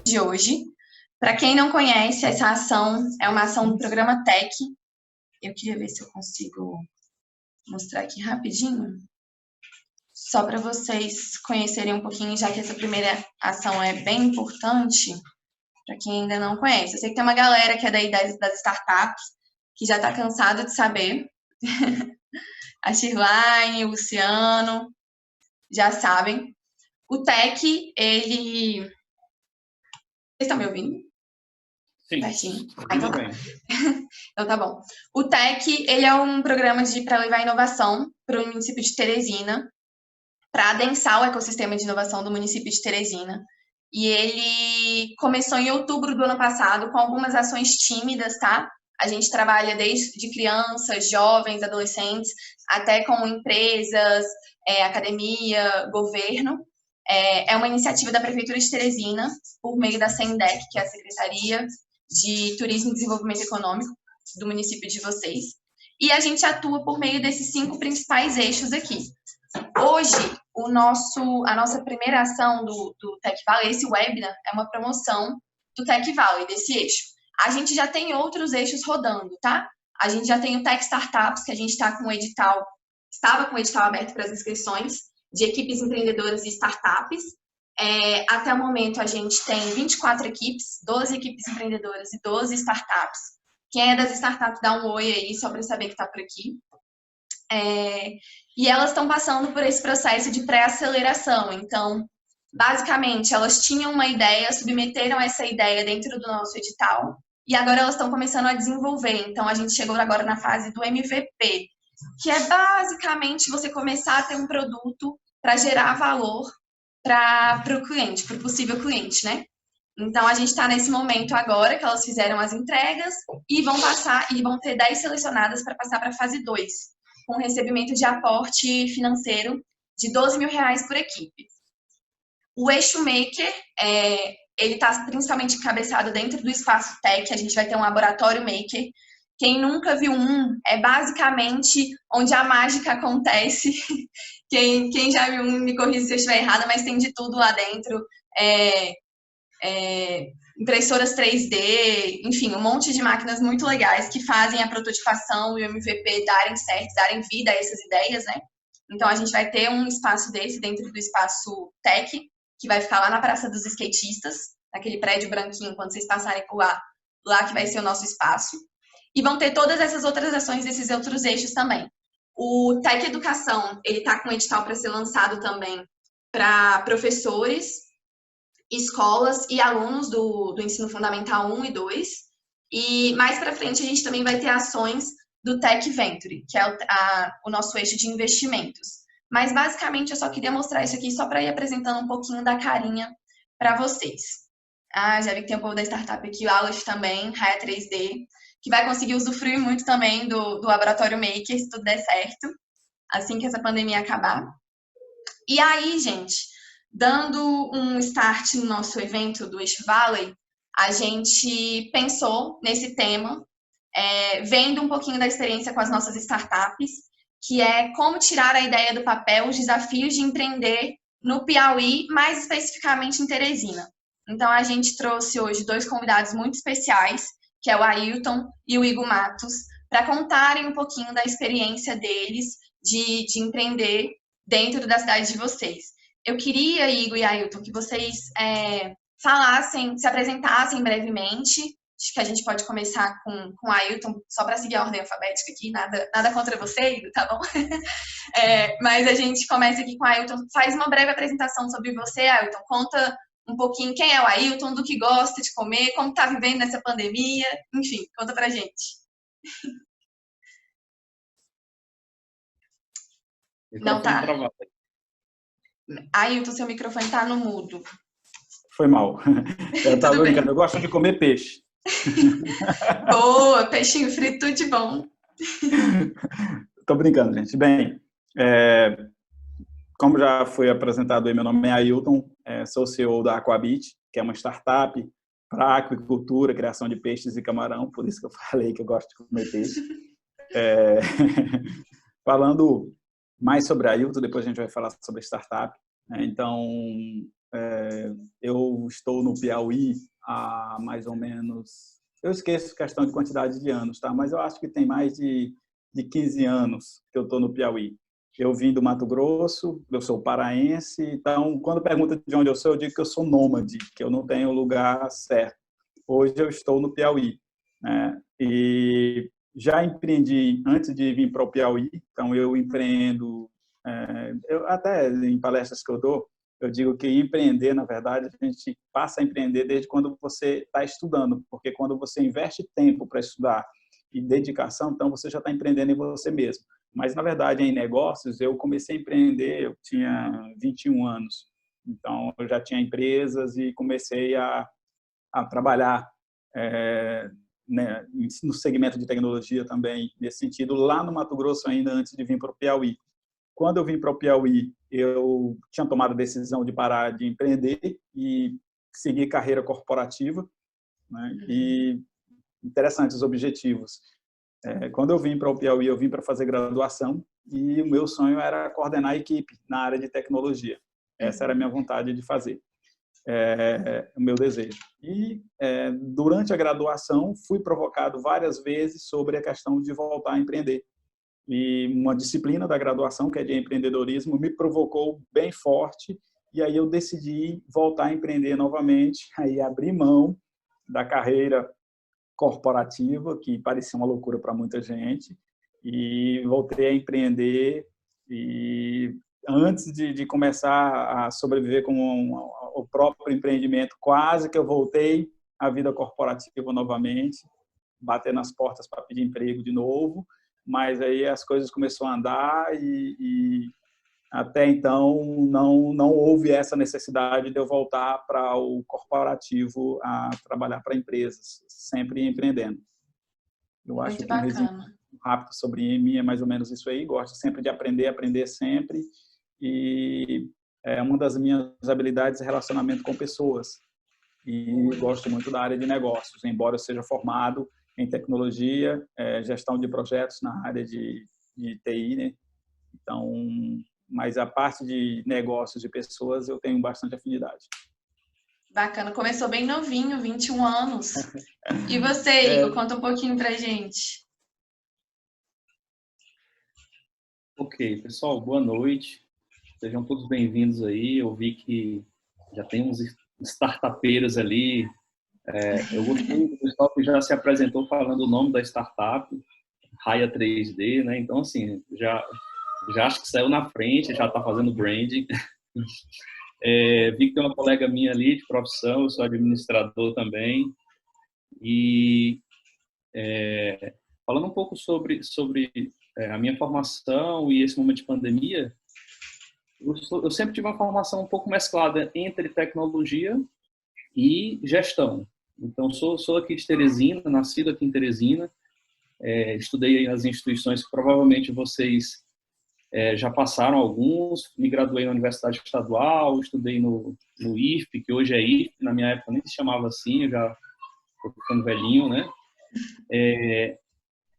De hoje. Para quem não conhece, essa ação é uma ação do programa TEC. Eu queria ver se eu consigo mostrar aqui rapidinho, só para vocês conhecerem um pouquinho, já que essa primeira ação é bem importante para quem ainda não conhece. Eu sei que tem uma galera que é daí das startups que já está cansada de saber. A Shirlane, o Luciano, já sabem. O TEC, ele... Vocês estão me ouvindo? Sim. Certinho. Então tá. Então tá bom. O TEC, ele é um programa para levar inovação para o município de Teresina, para adensar o ecossistema de inovação do município de Teresina. E ele começou em outubro do ano passado com algumas ações tímidas, tá? A gente trabalha desde crianças, jovens, adolescentes, até com empresas, academia, governo. É uma iniciativa da Prefeitura de Teresina, por meio da SENDEC, que é a Secretaria de Turismo e Desenvolvimento Econômico do município de vocês. E a gente atua por meio desses 5 principais eixos aqui. Hoje, a nossa primeira ação do Tech Valley, esse webinar, é uma promoção do Tech Valley, desse eixo. A gente já tem outros eixos rodando, tá? A gente já tem o Tech Startups, que a gente estava com o edital aberto para as inscrições de equipes empreendedoras e startups. Até o momento, a gente tem 24 equipes, 12 equipes empreendedoras e 12 startups. Quem é das startups, dá um oi aí, só para saber que está por aqui. E elas estão passando por esse processo de pré-aceleração. Então, basicamente, elas tinham uma ideia, submeteram essa ideia dentro do nosso edital, e agora elas estão começando a desenvolver. Então, a gente chegou agora na fase do MVP, que é basicamente você começar a ter um produto para gerar valor para o cliente, para o possível cliente, né? Então, a gente está nesse momento agora que elas fizeram as entregas e vão ter 10 selecionadas para passar para a fase 2, com recebimento de aporte financeiro de R$12 mil por equipe. O eixo Maker, ele está principalmente encabeçado dentro do espaço Tech. A gente vai ter um laboratório Maker. Quem nunca viu é basicamente onde a mágica acontece. Quem já viu me corrija se eu estiver errada, mas tem de tudo lá dentro. Impressoras 3D, enfim, um monte de máquinas muito legais que fazem a prototipação e o MVP darem certo, darem vida a essas ideias, né? Então, a gente vai ter um espaço desse dentro do espaço Tech, que vai ficar lá na Praça dos Skatistas, naquele prédio branquinho, quando vocês passarem por lá que vai ser o nosso espaço. E vão ter todas essas outras ações desses outros eixos também. O Tech Educação, ele está com um edital para ser lançado também para professores, escolas e alunos do ensino fundamental 1 e 2. E mais para frente a gente também vai ter ações do Tech Venture, que é o nosso eixo de investimentos. Mas basicamente eu só queria mostrar isso aqui só para ir apresentando um pouquinho da carinha para vocês. Já vi que tem um povo da startup aqui, o Aleph também, Raia 3D, que vai conseguir usufruir muito também do Laboratório Maker, se tudo der certo, assim que essa pandemia acabar. E aí, gente, dando um start no nosso evento do Eixo Valley, a gente pensou nesse tema, vendo um pouquinho da experiência com as nossas startups, que é como tirar a ideia do papel, os desafios de empreender no Piauí, mais especificamente em Teresina. Então, a gente trouxe hoje 2 convidados muito especiais, que é o Ailton e o Igor Matos, para contarem um pouquinho da experiência deles de empreender dentro da cidade de vocês. Eu queria, Igor e Ailton, que vocês falassem, se apresentassem brevemente. Acho que a gente pode começar com o Ailton, só para seguir a ordem alfabética aqui, nada contra você, Igor, tá bom? Mas a gente começa aqui com o Ailton. Faz uma breve apresentação sobre você, Ailton. Conta um pouquinho quem é o Ailton, do que gosta de comer, como está vivendo nessa pandemia, enfim, conta pra gente. Não tá? Travado. Ailton, seu microfone tá no mudo. Foi mal. Eu tava brincando, eu gosto de comer peixe. Boa, peixinho frito, tudo de bom. Tô brincando, gente. Bem, como já foi apresentado aí, meu nome é Ailton, sou CEO da Aquabit, que é uma startup para aquicultura, criação de peixes e camarão, por isso que eu falei que eu gosto de comer peixe. Falando mais sobre a Ailton, depois a gente vai falar sobre startup. Então, eu estou no Piauí há mais ou menos... Eu esqueço a questão de quantidade de anos, tá? Mas eu acho que tem mais de 15 anos que eu estou no Piauí. Eu vim do Mato Grosso, eu sou paraense, então, quando pergunta de onde eu sou, eu digo que eu sou nômade, que eu não tenho lugar certo. Hoje eu estou no Piauí, né? E já empreendi antes de vir para o Piauí, então eu empreendo, eu, até em palestras que eu dou, eu digo que empreender, na verdade, a gente passa a empreender desde quando você está estudando, porque quando você investe tempo para estudar e dedicação, então você já está empreendendo em você mesmo. Mas, na verdade, em negócios, eu comecei a empreender, eu tinha 21 anos. Então, eu já tinha empresas e comecei a trabalhar né, no segmento de tecnologia também, nesse sentido, lá no Mato Grosso ainda, antes de vir para o Piauí. Quando eu vim para o Piauí, eu tinha tomado a decisão de parar de empreender e seguir carreira corporativa, né? E interessantes os objetivos. Quando eu vim para o Piauí, eu vim para fazer graduação e o meu sonho era coordenar a equipe na área de tecnologia. Essa era a minha vontade de fazer, o meu desejo. E durante a graduação, fui provocado várias vezes sobre a questão de voltar a empreender. E uma disciplina da graduação, que é de empreendedorismo, me provocou bem forte, e aí eu decidi voltar a empreender novamente, aí abri mão da carreira corporativa, que parecia uma loucura para muita gente, e voltei a empreender. E antes de começar a sobreviver com o próprio empreendimento, quase que eu voltei à vida corporativa novamente, bater nas portas para pedir emprego de novo, mas aí as coisas começaram a andar e até então não houve essa necessidade de eu voltar para o corporativo a trabalhar para empresas, sempre empreendendo. Eu acho Muito que um resumo bacana. rápido sobre mim é mais ou menos isso aí. Gosto sempre de aprender, aprender sempre. E uma das minhas habilidades é relacionamento com pessoas. E gosto muito da área de negócios, embora eu seja formado em tecnologia, gestão de projetos na área de TI, né? Então, mas a parte de negócios de pessoas eu tenho bastante afinidade. Bacana. Começou bem novinho, 21 anos. E você, Igor, conta um pouquinho pra gente. Ok, pessoal, boa noite. Sejam todos bem-vindos aí. Eu vi que já tem uns startupeiros ali. Eu gostei do pessoal que já se apresentou falando o nome da startup, Raia 3D, né? Então, assim, já acho que saiu na frente, já está fazendo branding. Vi que tem uma colega minha ali de profissão, eu sou administrador também. E falando um pouco sobre a minha formação e esse momento de pandemia, eu sempre tive uma formação um pouco mesclada entre tecnologia e gestão. Então, sou aqui de Teresina, nascido aqui em Teresina, estudei nas instituições que provavelmente vocês já passaram alguns, me graduei na Universidade Estadual, estudei no IFP, que hoje é IFP, na minha época nem se chamava assim, eu já estou ficando velhinho, né?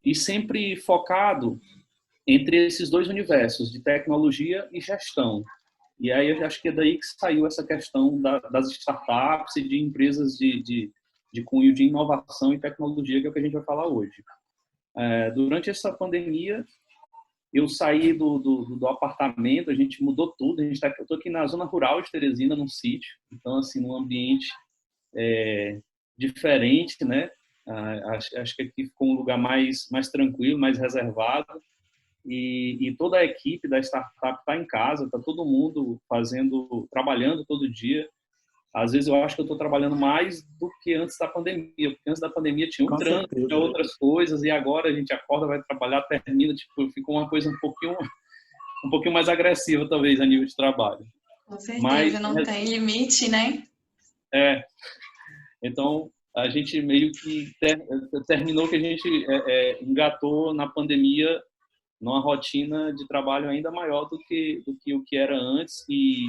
E sempre focado entre esses dois universos, de tecnologia e gestão. E aí eu acho que é daí que saiu essa questão das startups e de empresas de cunho de inovação e tecnologia, que é o que a gente vai falar hoje. Durante essa pandemia, eu saí do apartamento, a gente mudou tudo, eu estou aqui na zona rural de Teresina, num sítio, então, assim, num ambiente diferente, né? Acho que aqui ficou um lugar mais tranquilo, mais reservado, e toda a equipe da startup está em casa, está todo mundo trabalhando todo dia. Às vezes eu acho que eu estou trabalhando mais do que antes da pandemia, porque antes da pandemia tinha um trânsito, tinha outras coisas, e agora a gente acorda, vai trabalhar, termina, tipo, ficou uma coisa um pouquinho mais agressiva, talvez, a nível de trabalho. Com certeza, não tem limite, né? Então, a gente meio que terminou que a gente engatou na pandemia numa rotina de trabalho ainda maior do que o que era antes, e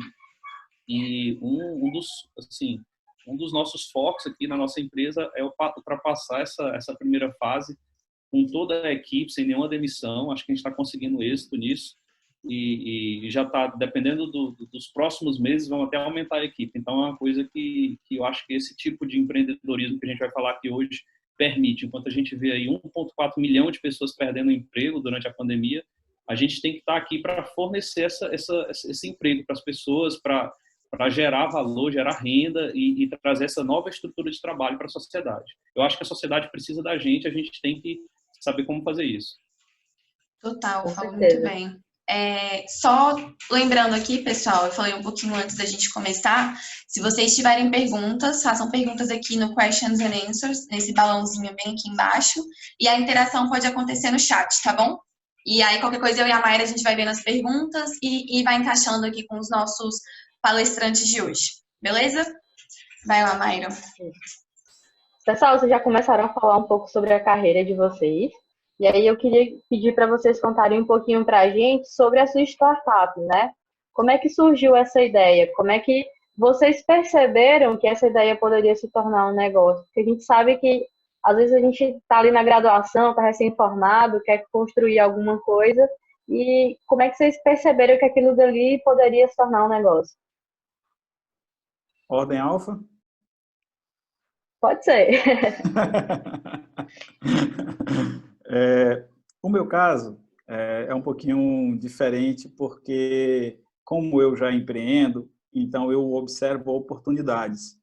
um dos nossos focos aqui na nossa empresa é ultrapassar essa primeira fase com toda a equipe, sem nenhuma demissão. Acho que a gente está conseguindo êxito nisso. e já está, dependendo dos próximos meses, vão até aumentar a equipe. Então, é uma coisa que eu acho que esse tipo de empreendedorismo que a gente vai falar aqui hoje permite. Enquanto a gente vê aí 1,4 milhão de pessoas perdendo emprego durante a pandemia, a gente tem que estar aqui para fornecer esse emprego para as pessoas, para gerar valor, gerar renda e trazer essa nova estrutura de trabalho para a sociedade. Eu acho que a sociedade precisa da gente, a gente tem que saber como fazer isso. Total, falou muito bem. Só lembrando aqui, pessoal, eu falei um pouquinho antes da gente começar, se vocês tiverem perguntas, façam perguntas aqui no Questions and Answers, nesse balãozinho bem aqui embaixo, e a interação pode acontecer no chat, tá bom? E aí, qualquer coisa, eu e a Mayra, a gente vai vendo as perguntas e vai encaixando aqui com os nossos palestrantes de hoje, beleza? Vai lá, Mayra. Pessoal, vocês já começaram a falar um pouco sobre a carreira de vocês, e aí eu queria pedir para vocês contarem um pouquinho para a gente sobre a sua startup, né? Como é que surgiu essa ideia? Como é que vocês perceberam que essa ideia poderia se tornar um negócio? Porque a gente sabe que às vezes a gente está ali na graduação, está recém-formado, quer construir alguma coisa, e como é que vocês perceberam que aquilo dali poderia se tornar um negócio? Ordem alfa? Pode ser. O meu caso é um pouquinho diferente, porque como eu já empreendo, então eu observo oportunidades.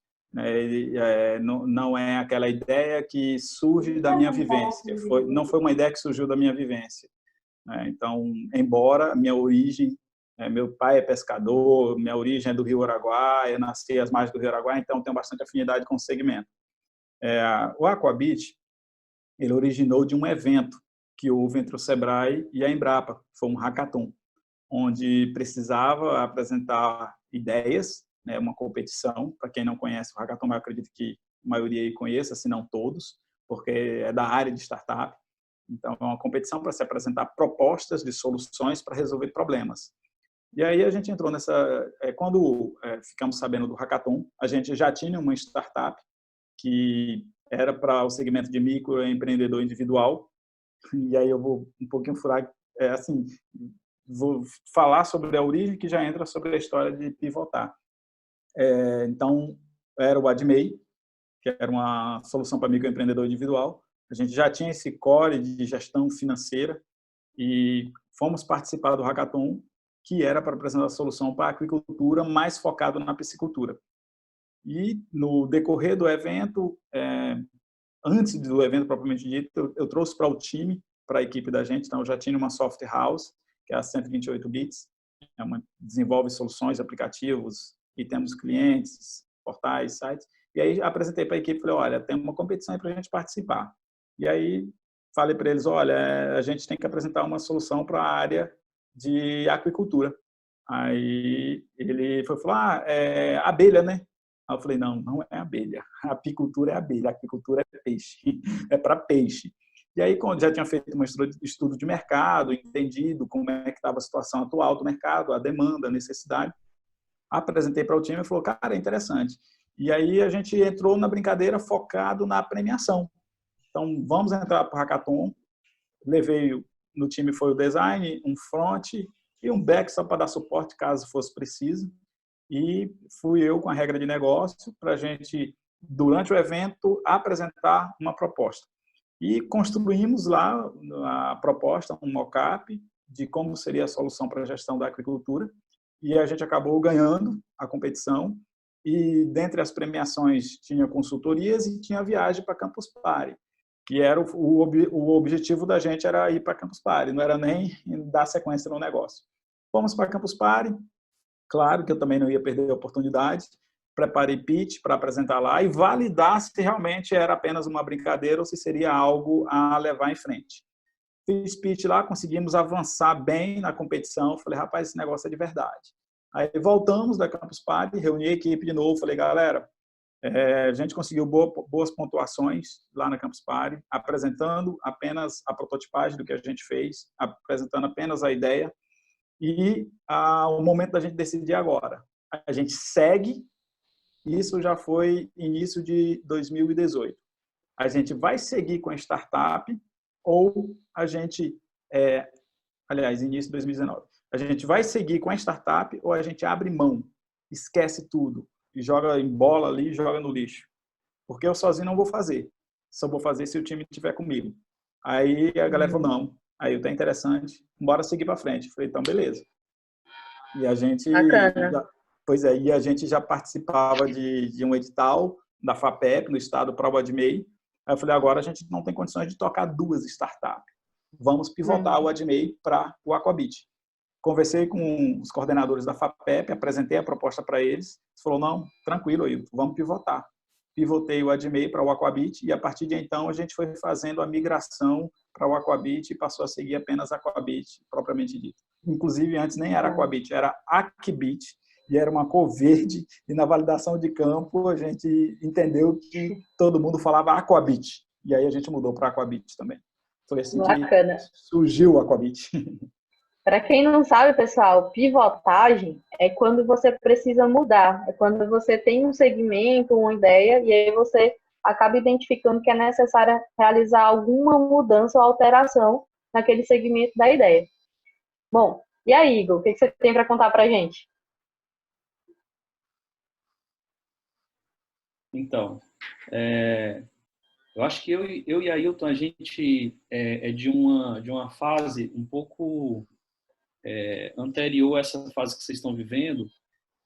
Não é aquela ideia que surge da minha vivência. Não foi uma ideia que surgiu da minha vivência. Então, embora minha origem, meu pai é pescador, minha origem é do Rio Araguaia, eu nasci às margens do Rio Araguaia, então tenho bastante afinidade com o segmento. O Aquabit, ele originou de um evento que houve entre o Sebrae e a Embrapa. Foi um hackathon, onde precisava apresentar ideias, uma competição. Para quem não conhece o hackathon, eu acredito que a maioria aí conheça, se não todos, porque é da área de startup. Então, é uma competição para se apresentar propostas de soluções para resolver problemas. E aí a gente entrou nessa... Quando ficamos sabendo do hackathon, a gente já tinha uma startup que era para o segmento de microempreendedor individual. E aí eu vou um pouquinho furar, vou falar sobre a origem, que já entra sobre a história de pivotar. Então, era o AdMei, que era uma solução para microempreendedor individual. A gente já tinha esse core de gestão financeira e fomos participar do hackathon, que era para apresentar a solução para a aquicultura, mais focado na piscicultura. E no decorrer do evento, antes do evento propriamente dito, eu trouxe para o time, para a equipe da gente. Então, eu já tinha uma software house, que é a 128 Bits, desenvolve soluções, aplicativos, e temos clientes, portais, sites. E aí apresentei para a equipe, falei, olha, tem uma competição aí para a gente participar. E aí falei para eles, olha, a gente tem que apresentar uma solução para a área de aquicultura. Aí ele falou, abelha, né? Aí eu falei, não é abelha. A apicultura é abelha, a aquicultura é peixe. É para peixe. E aí, quando já tinha feito um estudo de mercado, entendido como é que estava a situação atual do mercado, a demanda, a necessidade, apresentei para o time e falou, cara, é interessante. E aí a gente entrou na brincadeira focado na premiação. Então, vamos entrar para o hackathon. Levei, no time foi o design, um front e um back só para dar suporte caso fosse preciso. E fui eu com a regra de negócio para a gente, durante o evento, apresentar uma proposta. E construímos lá a proposta, um mock-up de como seria a solução para a gestão da agricultura. E a gente acabou ganhando a competição. E dentre as premiações tinha consultorias e tinha viagem para Campus Party, que era o objetivo da gente, era ir para Campus Party, não era nem dar sequência no negócio. Fomos para Campus Party, claro que eu também não ia perder a oportunidade, preparei pitch para apresentar lá e validar se realmente era apenas uma brincadeira ou se seria algo a levar em frente. Fiz pitch lá, conseguimos avançar bem na competição, falei, rapaz, esse negócio é de verdade. Aí voltamos da Campus Party, reuni a equipe de novo, falei, galera, a gente conseguiu boas pontuações lá na Campus Party, apresentando apenas a prototipagem do que a gente fez, apresentando apenas a ideia, e o momento da gente decidir agora. A gente segue, isso já foi início de 2018. A gente vai seguir com a startup ou a gente, aliás, início de 2019. A gente vai seguir com a startup ou a gente abre mão, esquece tudo e joga em bola ali e joga no lixo? Porque eu sozinho não vou fazer. Só vou fazer se o time estiver comigo. Aí a galera falou, não. Aí tá interessante, bora seguir para frente. Eu falei, então beleza. E a gente, Bacana. pois é, e a gente já participava de um edital da FAPEP, no estado Prova de MEI. Aí eu falei, agora a gente não tem condições de tocar 2 startups. Vamos pivotar o AdMEI para o Aquabit. Conversei com os coordenadores da FAPEP, apresentei a proposta para eles. Eles falaram, não, tranquilo, Ailton, vamos pivotar. Pivotei o AdMEI para o Aquabit e, a partir de então, a gente foi fazendo a migração para o Aquabit e passou a seguir apenas Aquabit, propriamente dito. Inclusive, antes nem era Aquabit, era Aquibit, e era uma cor verde, e na validação de campo a gente entendeu que todo mundo falava Aquabit, e aí a gente mudou para Aquabit também. Foi assim Bacana. que surgiu o Aquabit. Para quem não sabe, pessoal, pivotagem é quando você precisa mudar, é quando você tem um segmento, uma ideia, e aí você acaba identificando que é necessário realizar alguma mudança ou alteração naquele segmento da ideia. Bom, e aí, Igor, o que você tem para contar para a gente? Então, eu acho que eu e a Ailton, a gente é de uma fase um pouco anterior a essa fase que vocês estão vivendo,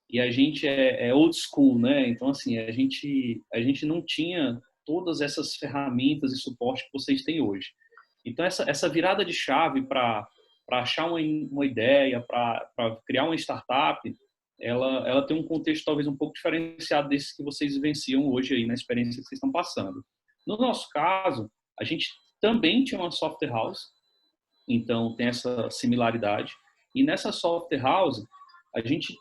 e a gente é old school, né? Então, assim, a gente não tinha todas essas ferramentas e suporte que vocês têm hoje. Então, essa virada de chave para achar uma ideia, para criar uma startup, ela tem um contexto talvez um pouco diferenciado desse que vocês vivenciam hoje aí na experiência que vocês estão passando. No nosso caso, a gente também tinha uma software house, então tem essa similaridade. E nessa software house, a gente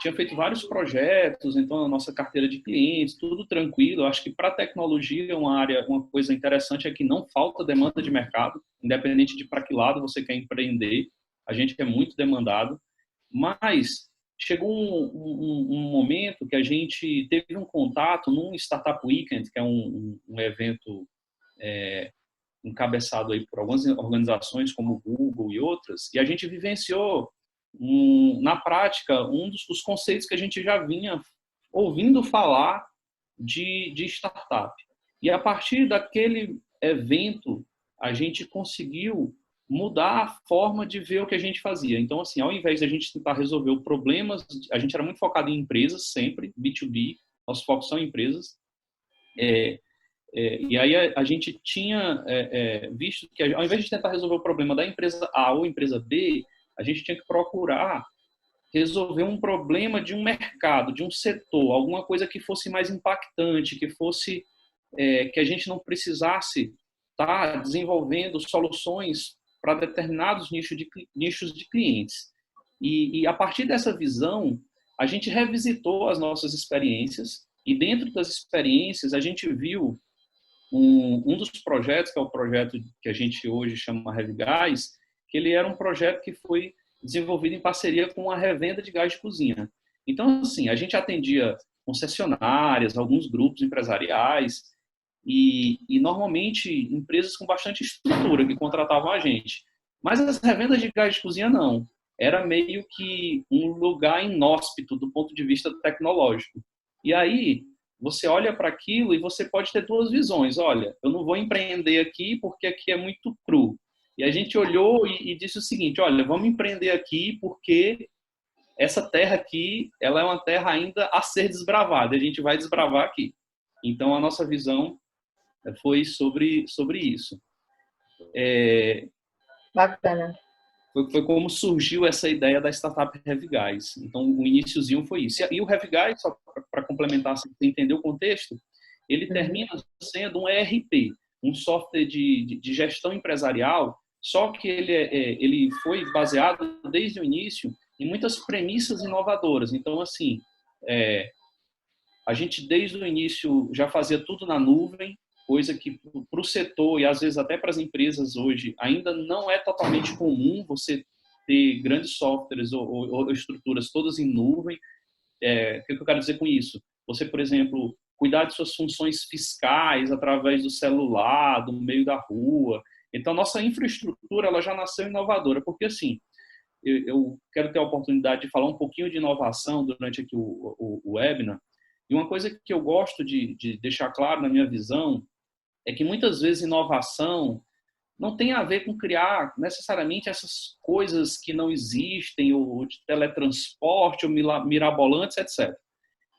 tinha feito vários projetos, então a nossa carteira de clientes, tudo tranquilo. Eu acho que para tecnologia, uma coisa interessante é que não falta demanda de mercado, independente de para que lado você quer empreender, a gente é muito demandado. Mas chegou um momento que a gente teve um contato num Startup Weekend, que é um evento encabeçado aí por algumas organizações como o Google e outras, e a gente vivenciou na prática um dos conceitos que a gente já vinha ouvindo falar de startup. E a partir daquele evento, a gente conseguiu mudar a forma de ver o que a gente fazia. Então, assim, ao invés de a gente tentar resolver o problema, a gente era muito focado em empresas sempre, B2B, nossos focos são empresas, e aí a gente tinha visto que, ao invés de tentar resolver o problema da empresa A ou empresa B, a gente tinha que procurar resolver um problema de um mercado, de um setor, alguma coisa que fosse mais impactante, que fosse que a gente não precisasse estar desenvolvendo soluções para determinados nichos de clientes. E a partir dessa visão, a gente revisitou as nossas experiências e dentro das experiências a gente viu um dos projetos, que é o projeto que a gente hoje chama RevGás, que ele era um projeto que foi desenvolvido em parceria com a revenda de gás de cozinha. Então, assim, a gente atendia concessionárias, alguns grupos empresariais e normalmente empresas com bastante estrutura que contratavam a gente. Mas as revendas de gás de cozinha não. Era meio que um lugar inóspito do ponto de vista tecnológico. E aí, você olha para aquilo e você pode ter 2 visões. Olha, eu não vou empreender aqui porque aqui é muito cru. E a gente olhou e disse o seguinte, olha, vamos empreender aqui porque essa terra aqui, ela é uma terra ainda a ser desbravada. A gente vai desbravar aqui. Então, a nossa visão foi sobre isso. Bacana. Foi como surgiu essa ideia da startup RevGás. Então, o iniciozinho foi isso. E o RevGás, só para complementar, se você entender o contexto, ele termina sendo um ERP, um software de gestão empresarial, só que ele foi baseado desde o início em muitas premissas inovadoras. Então, assim, a gente desde o início já fazia tudo na nuvem, coisa que para o setor e às vezes até para as empresas hoje ainda não é totalmente comum você ter grandes softwares ou estruturas todas em nuvem. O que eu quero dizer com isso? Você, por exemplo, cuidar de suas funções fiscais através do celular, do meio da rua. Então, nossa infraestrutura ela já nasceu inovadora, porque assim, eu quero ter a oportunidade de falar um pouquinho de inovação durante aqui o webinar. E uma coisa que eu gosto de deixar claro na minha visão é que muitas vezes inovação não tem a ver com criar necessariamente essas coisas que não existem, ou de teletransporte, ou mirabolantes, etc.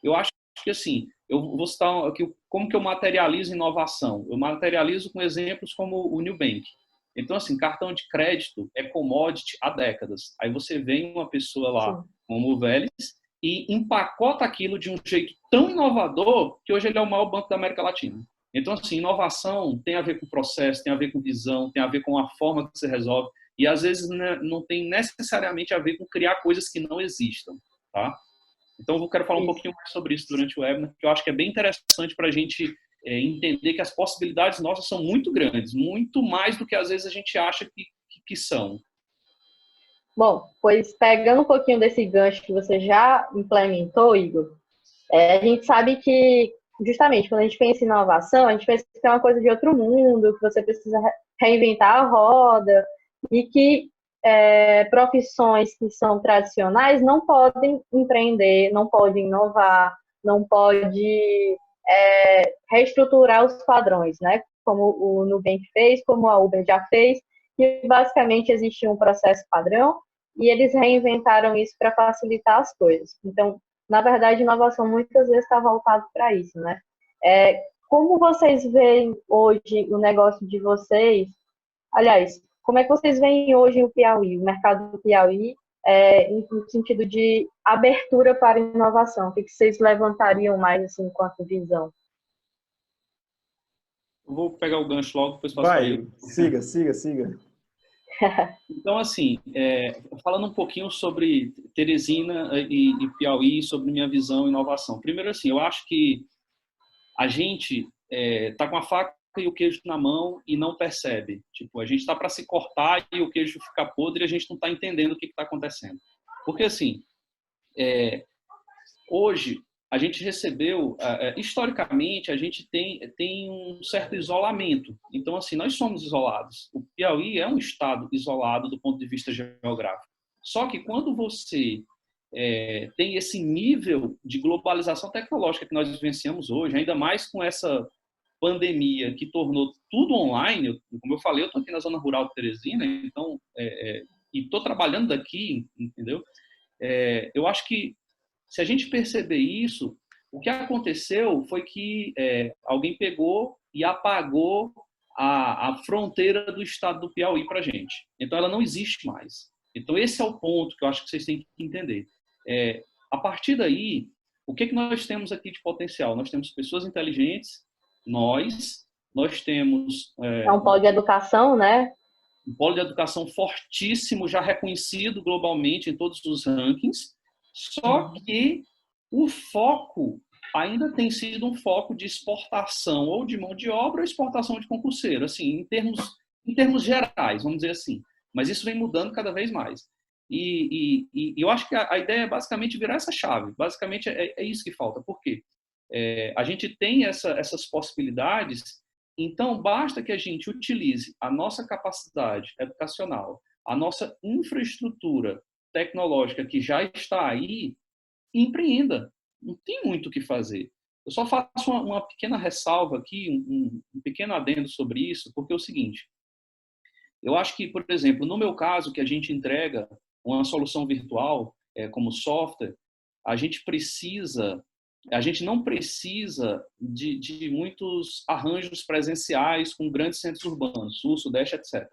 Eu acho que, assim, eu vou citar aqui como que eu materializo inovação. Eu materializo com exemplos como o Nubank. Então, assim, cartão de crédito é commodity há décadas. Aí você vem uma pessoa lá, como o Vélez, e empacota aquilo de um jeito tão inovador que hoje ele é o maior banco da América Latina. Então, assim, inovação tem a ver com processo, tem a ver com visão, tem a ver com a forma que você resolve, e às vezes, né, não tem necessariamente a ver com criar coisas que não existam, tá? Então, eu quero falar um pouquinho mais sobre isso durante o webinar, que eu acho que é bem interessante para a gente entender que as possibilidades nossas são muito grandes, muito mais do que às vezes a gente acha que são. Bom, pois pegando um pouquinho desse gancho que você já implementou, Igor, a gente sabe que, justamente, quando a gente pensa em inovação, a gente pensa que é uma coisa de outro mundo, que você precisa reinventar a roda, e que profissões que são tradicionais não podem empreender, não podem inovar, não pode reestruturar os padrões, né? Como o Nubank fez, como a Uber já fez, que basicamente existia um processo padrão e eles reinventaram isso para facilitar as coisas. Então, na verdade, inovação muitas vezes está voltado para isso, né? Como vocês veem hoje o negócio de vocês? Aliás, como é que vocês veem hoje o Piauí, o mercado do Piauí, no sentido de abertura para inovação? O que vocês levantariam mais assim, enquanto visão? Eu vou pegar o gancho logo, depois passo Vai, siga. Então, assim, falando um pouquinho sobre Teresina e Piauí, sobre minha visão e inovação. Primeiro, assim, eu acho que a gente está com a faca e o queijo na mão e não percebe. Tipo, a gente está para se cortar e o queijo fica podre e a gente não está entendendo o que está acontecendo. Porque, assim, hoje, a gente recebeu, historicamente, a gente tem um certo isolamento. Então, assim, nós somos isolados. O Piauí é um estado isolado do ponto de vista geográfico. Só que quando você tem esse nível de globalização tecnológica que nós vivenciamos hoje, ainda mais com essa pandemia que tornou tudo online, como eu falei, eu estou aqui na zona rural de Teresina, então, e estou trabalhando daqui, entendeu? Eu acho que se a gente perceber isso, o que aconteceu foi que alguém pegou e apagou a fronteira do estado do Piauí para a gente. Então, ela não existe mais. Então, esse é o ponto que eu acho que vocês têm que entender. A partir daí, o que nós temos aqui de potencial? Nós temos pessoas inteligentes, nós temos... um polo de educação, né? Um polo de educação fortíssimo, já reconhecido globalmente em todos os rankings, só que o foco ainda tem sido um foco de exportação ou de mão de obra ou exportação de concurseiro, assim, em termos gerais, vamos dizer assim. Mas isso vem mudando cada vez mais. E eu acho que a ideia é basicamente virar essa chave. Basicamente é isso que falta. Por quê? A gente tem essas possibilidades, então basta que a gente utilize a nossa capacidade educacional, a nossa infraestrutura tecnológica que já está aí, e empreenda. Não tem muito o que fazer. Eu só faço uma pequena ressalva aqui, um pequeno adendo sobre isso, porque é o seguinte, eu acho que, por exemplo, no meu caso, que a gente entrega uma solução virtual como software, a gente não precisa de muitos arranjos presenciais com grandes centros urbanos, sul, sudeste, etc.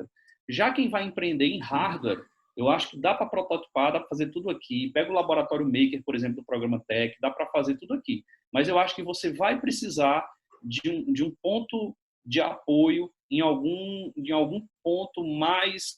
Já quem vai empreender em hardware, eu acho que dá para prototipar, dá para fazer tudo aqui. Pega o laboratório Maker, por exemplo, do programa Tech, dá para fazer tudo aqui. Mas eu acho que você vai precisar de um ponto de apoio em algum ponto mais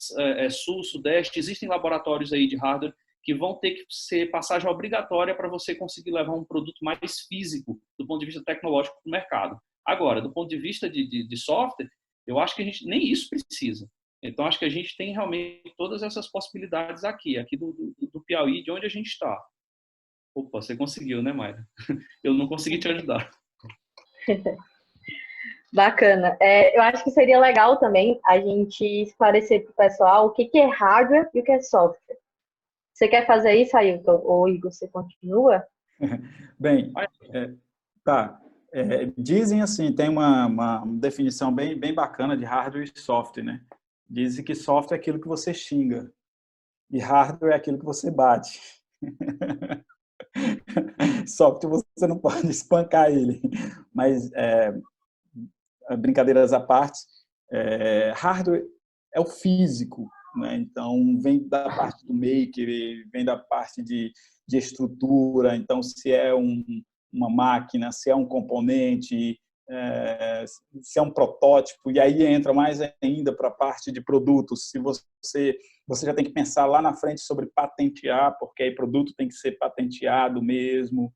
sul, sudeste. Existem laboratórios aí de hardware que vão ter que ser passagem obrigatória para você conseguir levar um produto mais físico do ponto de vista tecnológico para o mercado. Agora, do ponto de vista de software, eu acho que a gente nem isso precisa. Então, acho que a gente tem realmente todas essas possibilidades aqui do Piauí, de onde a gente está. Opa, você conseguiu, né, Mayra? Eu não consegui te ajudar. Bacana. Eu acho que seria legal também a gente esclarecer para o pessoal o que é hardware e o que é software. Você quer fazer isso, Ailton? Ou Igor, você continua? Bem, tá. Dizem assim, tem uma definição bem bacana de hardware e software, né? Dizem que software é aquilo que você xinga e hardware é aquilo que você bate. Software você não pode espancar ele, mas brincadeiras à parte, hardware é o físico, né? Então vem da parte do maker, vem da parte de estrutura. Então, se é uma máquina, se é um componente, se é um protótipo, e aí entra mais ainda para a parte de produtos. Se você já tem que pensar lá na frente sobre patentear, porque aí produto tem que ser patenteado mesmo.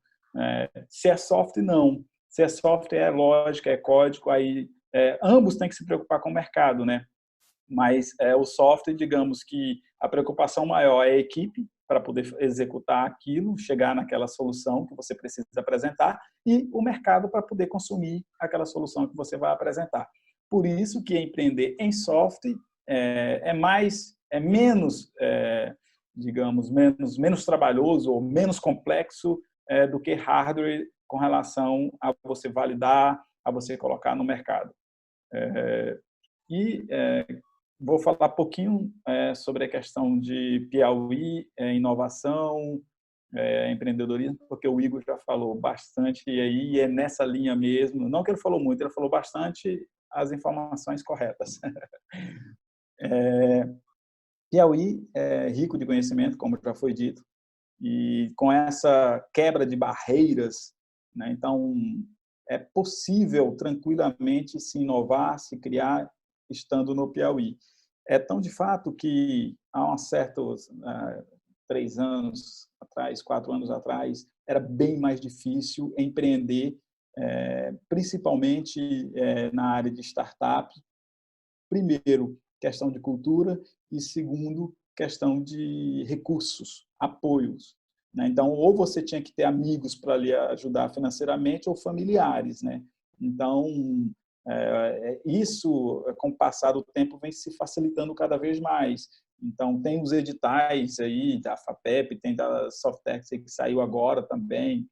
Se é software, não. Se é software, é lógica, é código, aí ambos têm que se preocupar com o mercado, né? Mas o software, digamos que a preocupação maior é a equipe para poder executar aquilo, chegar naquela solução que você precisa apresentar, e o mercado para poder consumir aquela solução que você vai apresentar. Por isso que empreender em software é menos, digamos, menos trabalhoso ou menos complexo do que hardware com relação a você validar, a você colocar no mercado. Vou falar um pouquinho sobre a questão de Piauí, inovação, empreendedorismo, porque o Igor já falou bastante e aí é nessa linha mesmo. Não que ele falou muito, ele falou bastante as informações corretas. Piauí é rico de conhecimento, como já foi dito, e com essa quebra de barreiras, né, então é possível tranquilamente se inovar, se criar, estando no Piauí. É tão de fato que há uns certos 3 anos atrás, 4 anos atrás, era bem mais difícil empreender, principalmente na área de startup. Primeiro, questão de cultura e segundo, questão de recursos, apoios, né? Então, ou você tinha que ter amigos para lhe ajudar financeiramente ou familiares, né? Então, isso, com o passar do tempo, vem se facilitando cada vez mais. Então, tem os editais aí da FAPEP, tem da Softex que saiu agora também,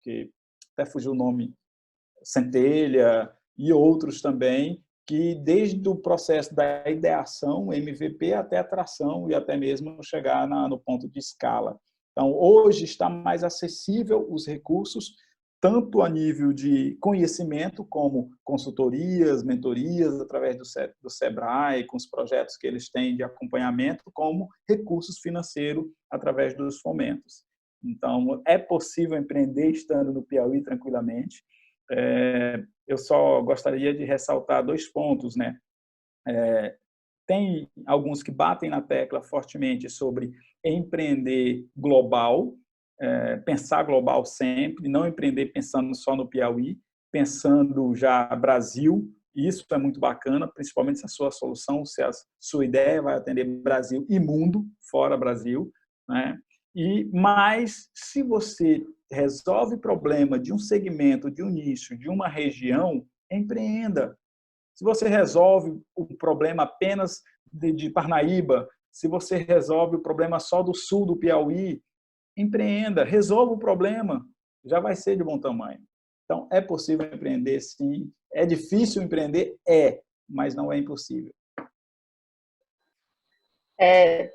que até fugiu o nome, Centelha e outros também, que desde o processo da ideação, MVP, até a tração e até mesmo chegar no ponto de escala. Então, hoje está mais acessível os recursos, tanto a nível de conhecimento, como consultorias, mentorias, através do SEBRAE, com os projetos que eles têm de acompanhamento, como recursos financeiros, através dos fomentos. Então, é possível empreender estando no Piauí tranquilamente. Eu só gostaria de ressaltar 2 pontos, né? Tem alguns que batem na tecla fortemente sobre empreender global, pensar global sempre, não empreender pensando só no Piauí, pensando já Brasil. Isso é muito bacana, principalmente se a sua solução, se a sua ideia vai atender Brasil e mundo, fora Brasil, né? Mas, se você resolve o problema de um segmento, de um nicho, de uma região, empreenda. Se você resolve o problema apenas de Parnaíba, se você resolve o problema só do sul do Piauí, empreenda, resolva o problema, já vai ser de bom tamanho. Então, é possível empreender, sim. É difícil empreender? Mas não é impossível.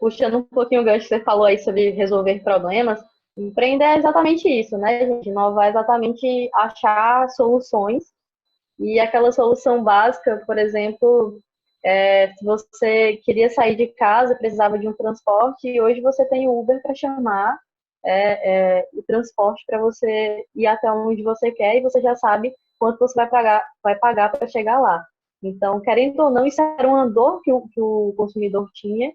Puxando um pouquinho o gancho que você falou aí sobre resolver problemas, empreender é exatamente isso, né, gente? Inovar é exatamente achar soluções. E aquela solução básica, por exemplo, se você queria sair de casa, precisava de um transporte, e hoje você tem o Uber para chamar o transporte para você ir até onde você quer, e você já sabe quanto você vai pagar para chegar lá. Então, querendo ou não, isso era uma dor que o consumidor tinha,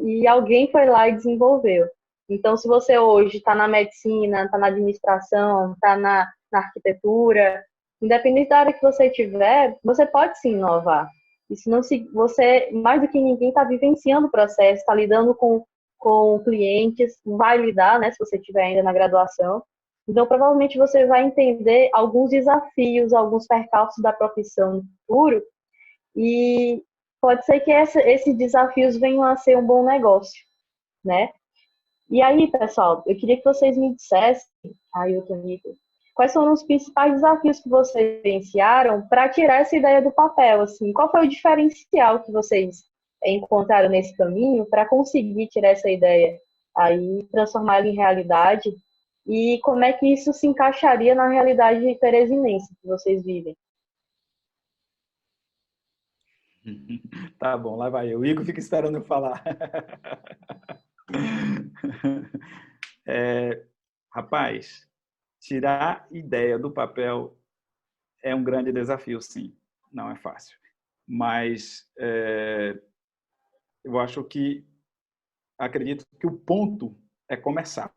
e alguém foi lá e desenvolveu. Então, se você hoje está na medicina, está na administração, está na arquitetura, independente da área que você tiver, você pode sim inovar. Isso não se, você, mais do que ninguém, está vivenciando o processo, está lidando com clientes, vai lidar, né, se você estiver ainda na graduação. Então, provavelmente você vai entender alguns desafios, alguns percalços da profissão no futuro, e pode ser que esses desafios venham a ser um bom negócio, né? E aí, pessoal, eu queria que vocês me dissessem, Ailton e Nico, quais foram os principais desafios que vocês vivenciaram para tirar essa ideia do papel, assim? Qual foi o diferencial que vocês encontraram nesse caminho para conseguir tirar essa ideia aí, transformá-la em realidade? E como é que isso se encaixaria na realidade teresinense que vocês vivem? Tá bom, lá vai eu. O Igor fica esperando eu falar. Rapaz, tirar ideia do papel é um grande desafio, sim. Não é fácil. Mas eu acredito que o ponto é começar.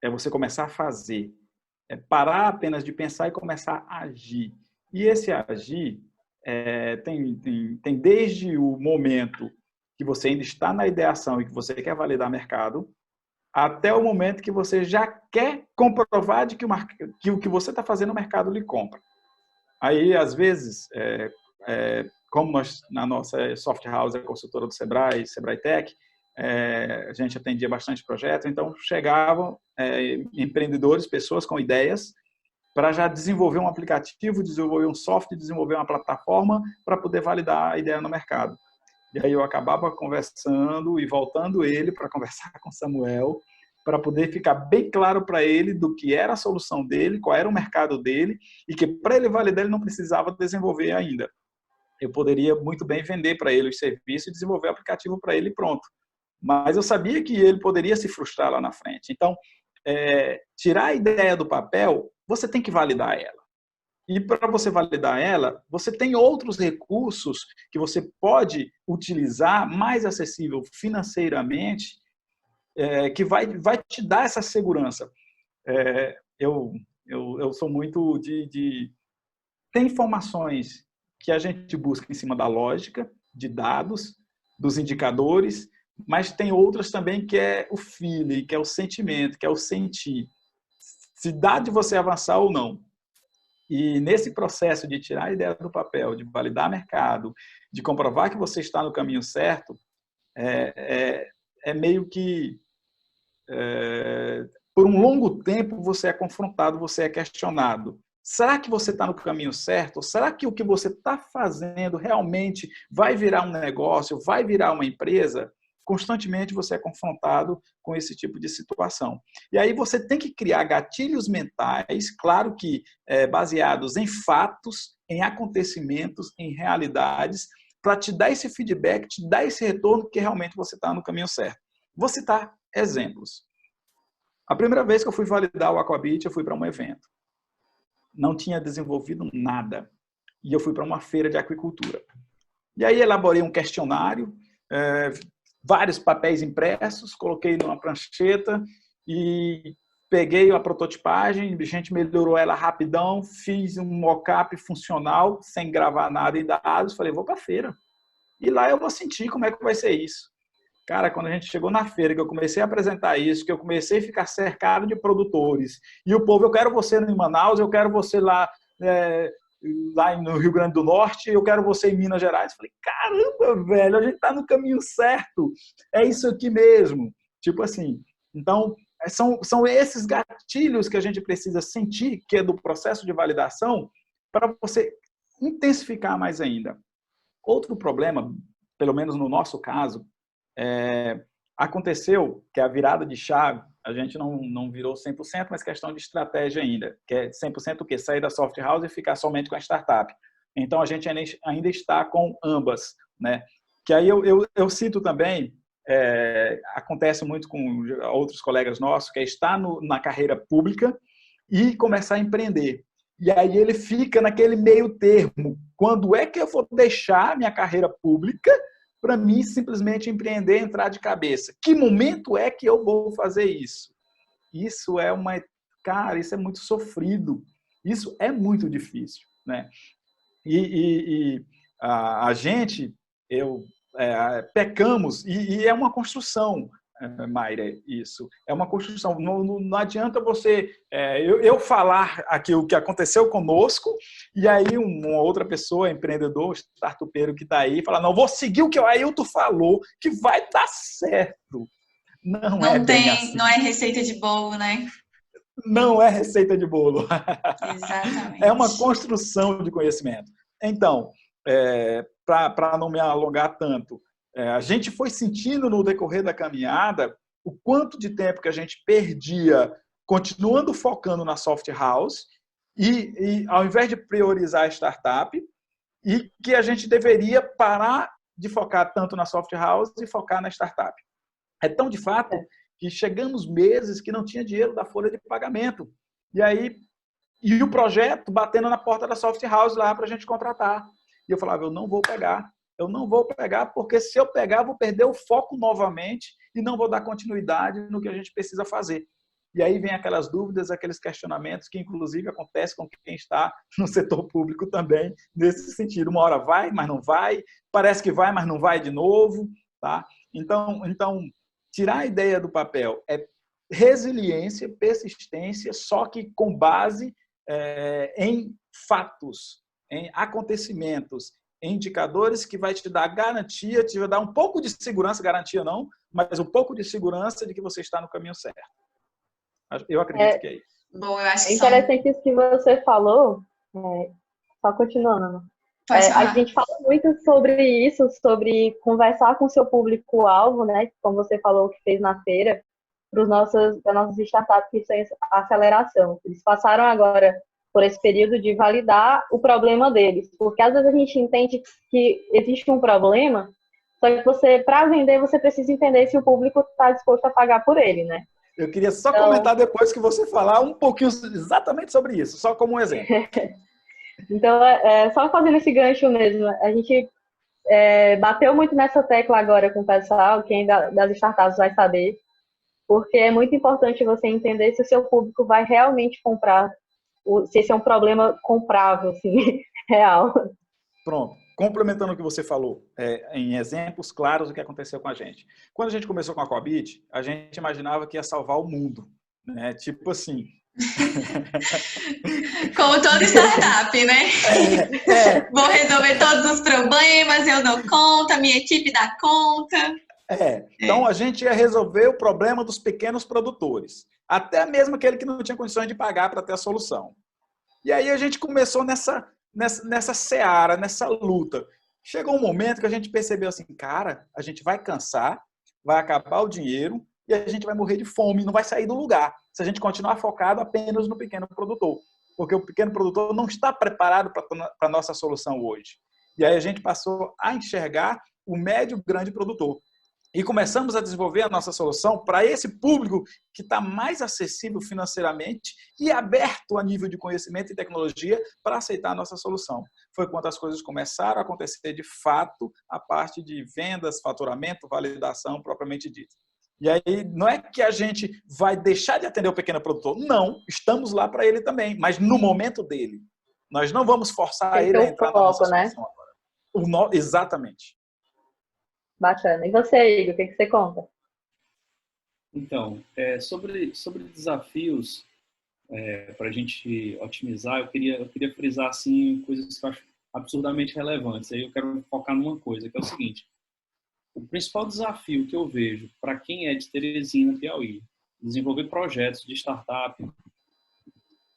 É você começar a fazer. É parar apenas de pensar e começar a agir. E esse agir tem desde o momento que você ainda está na ideação e que você quer validar mercado, até o momento que você já quer comprovar de que o que você está fazendo o mercado lhe compra. Aí, às vezes, como nós, na nossa soft house, a consultora do Sebrae, Sebrae Tech, a gente atendia bastante projetos, então chegavam empreendedores, pessoas com ideias, para já desenvolver um aplicativo, desenvolver um software, desenvolver uma plataforma para poder validar a ideia no mercado. E aí eu acabava conversando e voltando ele para conversar com o Samuel, para poder ficar bem claro para ele do que era a solução dele, qual era o mercado dele, e que para ele validar ele não precisava desenvolver ainda. Eu poderia muito bem vender para ele os serviços e desenvolver o aplicativo para ele e pronto. Mas eu sabia que ele poderia se frustrar lá na frente. Então, tirar a ideia do papel, você tem que validar ela. E para você validar ela, você tem outros recursos que você pode utilizar mais acessível financeiramente, que vai te dar essa segurança. Eu sou muito tem informações que a gente busca em cima da lógica, de dados, dos indicadores, mas tem outras também que é o feeling, que é o sentimento, que é o sentir. Se dá de você avançar ou não. E nesse processo de tirar a ideia do papel, de validar mercado, de comprovar que você está no caminho certo, é meio que, por um longo tempo, você é confrontado, você é questionado. Será que você está no caminho certo? Será que o que você está fazendo realmente vai virar um negócio, vai virar uma empresa? Constantemente você é confrontado com esse tipo de situação. E aí você tem que criar gatilhos mentais, claro que baseados em fatos, em acontecimentos, em realidades, para te dar esse feedback, te dar esse retorno que realmente você está no caminho certo. Vou citar exemplos. A primeira vez que eu fui validar o Aquabit, eu fui para um evento. Não tinha desenvolvido nada. E eu fui para uma feira de aquicultura. E aí elaborei um questionário, vários papéis impressos, coloquei numa prancheta e peguei a prototipagem, a gente melhorou ela rapidão, fiz um mock-up funcional, sem gravar nada em dados, falei, vou para a feira. E lá eu vou sentir como é que vai ser isso. Cara, quando a gente chegou na feira, que eu comecei a apresentar isso, que eu comecei a ficar cercado de produtores, e o povo, eu quero você em Manaus, eu quero você lá no Rio Grande do Norte, eu quero você em Minas Gerais. Falei, caramba, velho, a gente tá no caminho certo. É isso aqui mesmo. Tipo assim, então, são esses gatilhos que a gente precisa sentir, que é do processo de validação, para você intensificar mais ainda. Outro problema, pelo menos no nosso caso, aconteceu que a virada de chave, a gente não virou 100%, mas questão de estratégia ainda, que é 100% o quê? Sair da soft house e ficar somente com a startup. Então, a gente ainda está com ambas, né? Que aí eu cito também, acontece muito com outros colegas nossos, que é estar na carreira pública e começar a empreender. E aí ele fica naquele meio termo. Quando é que eu vou deixar minha carreira pública para mim simplesmente empreender, entrar de cabeça? Que momento é que eu vou fazer isso? Isso é cara, isso é muito sofrido. Isso é muito difícil, né? E a gente, pecamos, e é uma construção, Mayra, isso. É uma construção. Não adianta você... eu falar aqui o que aconteceu conosco, e aí uma outra pessoa, empreendedor, startupeiro que está aí, fala, não, vou seguir o que o Ailton falou, que vai dar certo. Não é bem assim. Não é receita de bolo, né? Não é receita de bolo. Exatamente. É uma construção de conhecimento. Então, para não me alongar tanto, a gente foi sentindo no decorrer da caminhada o quanto de tempo que a gente perdia continuando focando na soft house e ao invés de priorizar a startup, e que a gente deveria parar de focar tanto na soft house e focar na startup. É tão de fato que chegamos meses que não tinha dinheiro da folha de pagamento. E o projeto batendo na porta da soft house lá para a gente contratar. E eu falava, eu não vou pegar, porque se eu pegar, vou perder o foco novamente e não vou dar continuidade no que a gente precisa fazer. E aí vem aquelas dúvidas, aqueles questionamentos que, inclusive, acontecem com quem está no setor público também, nesse sentido. Uma hora vai, mas não vai. Parece que vai, mas não vai de novo. Tá? Então, tirar a ideia do papel é resiliência, persistência, só que com base em fatos, em acontecimentos, em indicadores que vai te dar garantia, te vai dar um pouco de segurança, garantia não, mas um pouco de segurança de que você está no caminho certo. Eu acredito que é isso. Bom, eu acho que é interessante isso que você falou, só continuando, a gente fala muito sobre isso, sobre conversar com o seu público-alvo, né? Como você falou que fez na feira, para as nossas startups que têm aceleração. Eles passaram agora por esse período de validar o problema deles, porque às vezes a gente entende que existe um problema, só que para vender, você precisa entender se o público está disposto a pagar por ele, né? Eu queria só comentar depois que você falar um pouquinho exatamente sobre isso, só como um exemplo. Então, só fazendo esse gancho mesmo, a gente bateu muito nessa tecla agora com o pessoal, quem das startups vai saber, porque é muito importante você entender se o seu público vai realmente comprar, se esse é um problema comprável, assim, real. Pronto. Complementando o que você falou, em exemplos claros do que aconteceu com a gente. Quando a gente começou com a Coabit, a gente imaginava que ia salvar o mundo, né? Tipo assim... Como toda startup, né? Vou resolver todos os problemas, eu dou conta, minha equipe dá conta. Então, a gente ia resolver o problema dos pequenos produtores, até mesmo aquele que não tinha condições de pagar para ter a solução. E aí a gente começou nessa seara, nessa luta. Chegou um momento que a gente percebeu assim, cara, a gente vai cansar, vai acabar o dinheiro e a gente vai morrer de fome, não vai sair do lugar, se a gente continuar focado apenas no pequeno produtor. Porque o pequeno produtor não está preparado para a nossa solução hoje. E aí a gente passou a enxergar o médio grande produtor. E começamos a desenvolver a nossa solução para esse público que está mais acessível financeiramente e aberto a nível de conhecimento e tecnologia para aceitar a nossa solução. Foi quando as coisas começaram a acontecer de fato, a parte de vendas, faturamento, validação propriamente dita. E aí, não é que a gente vai deixar de atender o pequeno produtor. Não, estamos lá para ele também, mas no momento dele. Nós não vamos forçar ele a entrar na nossa solução agora. Exatamente. Bacana. E você, Igor, o que você conta? Então, sobre desafios para a gente otimizar, eu queria frisar assim, coisas que eu acho absurdamente relevantes. Aí eu quero focar numa coisa, que é o seguinte. O principal desafio que eu vejo para quem é de Teresina, Piauí, desenvolver projetos de startup,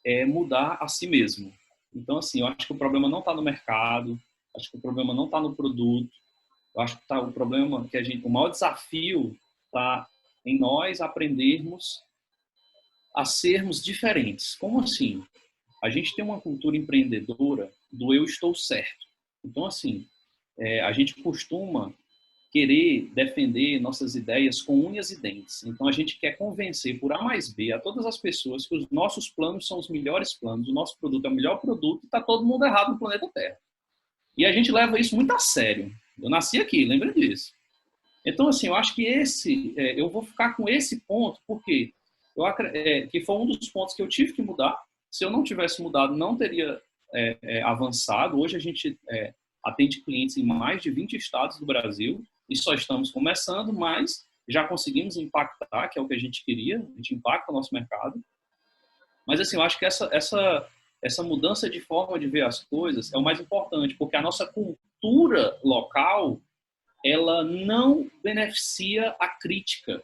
é mudar a si mesmo. Então, assim, eu acho que o problema não está no mercado, acho que o problema não está no produto, eu acho que o problema o maior desafio está em nós aprendermos a sermos diferentes. Como assim? A gente tem uma cultura empreendedora do eu estou certo. Então, assim, a gente costuma querer defender nossas ideias com unhas e dentes. Então, a gente quer convencer por A mais B a todas as pessoas que os nossos planos são os melhores planos, o nosso produto é o melhor produto e está todo mundo errado no planeta Terra. E a gente leva isso muito a sério. Eu nasci aqui, lembra disso. Então, assim, eu acho que eu vou ficar com esse ponto, porque que foi um dos pontos que eu tive que mudar. Se eu não tivesse mudado, não teria avançado. Hoje a gente atende clientes em mais de 20 estados do Brasil e só estamos começando, mas já conseguimos impactar, que é o que a gente queria, a gente impacta o nosso mercado. Mas, assim, eu acho que essa mudança de forma de ver as coisas é o mais importante, porque a nossa cultura local, ela não beneficia a crítica.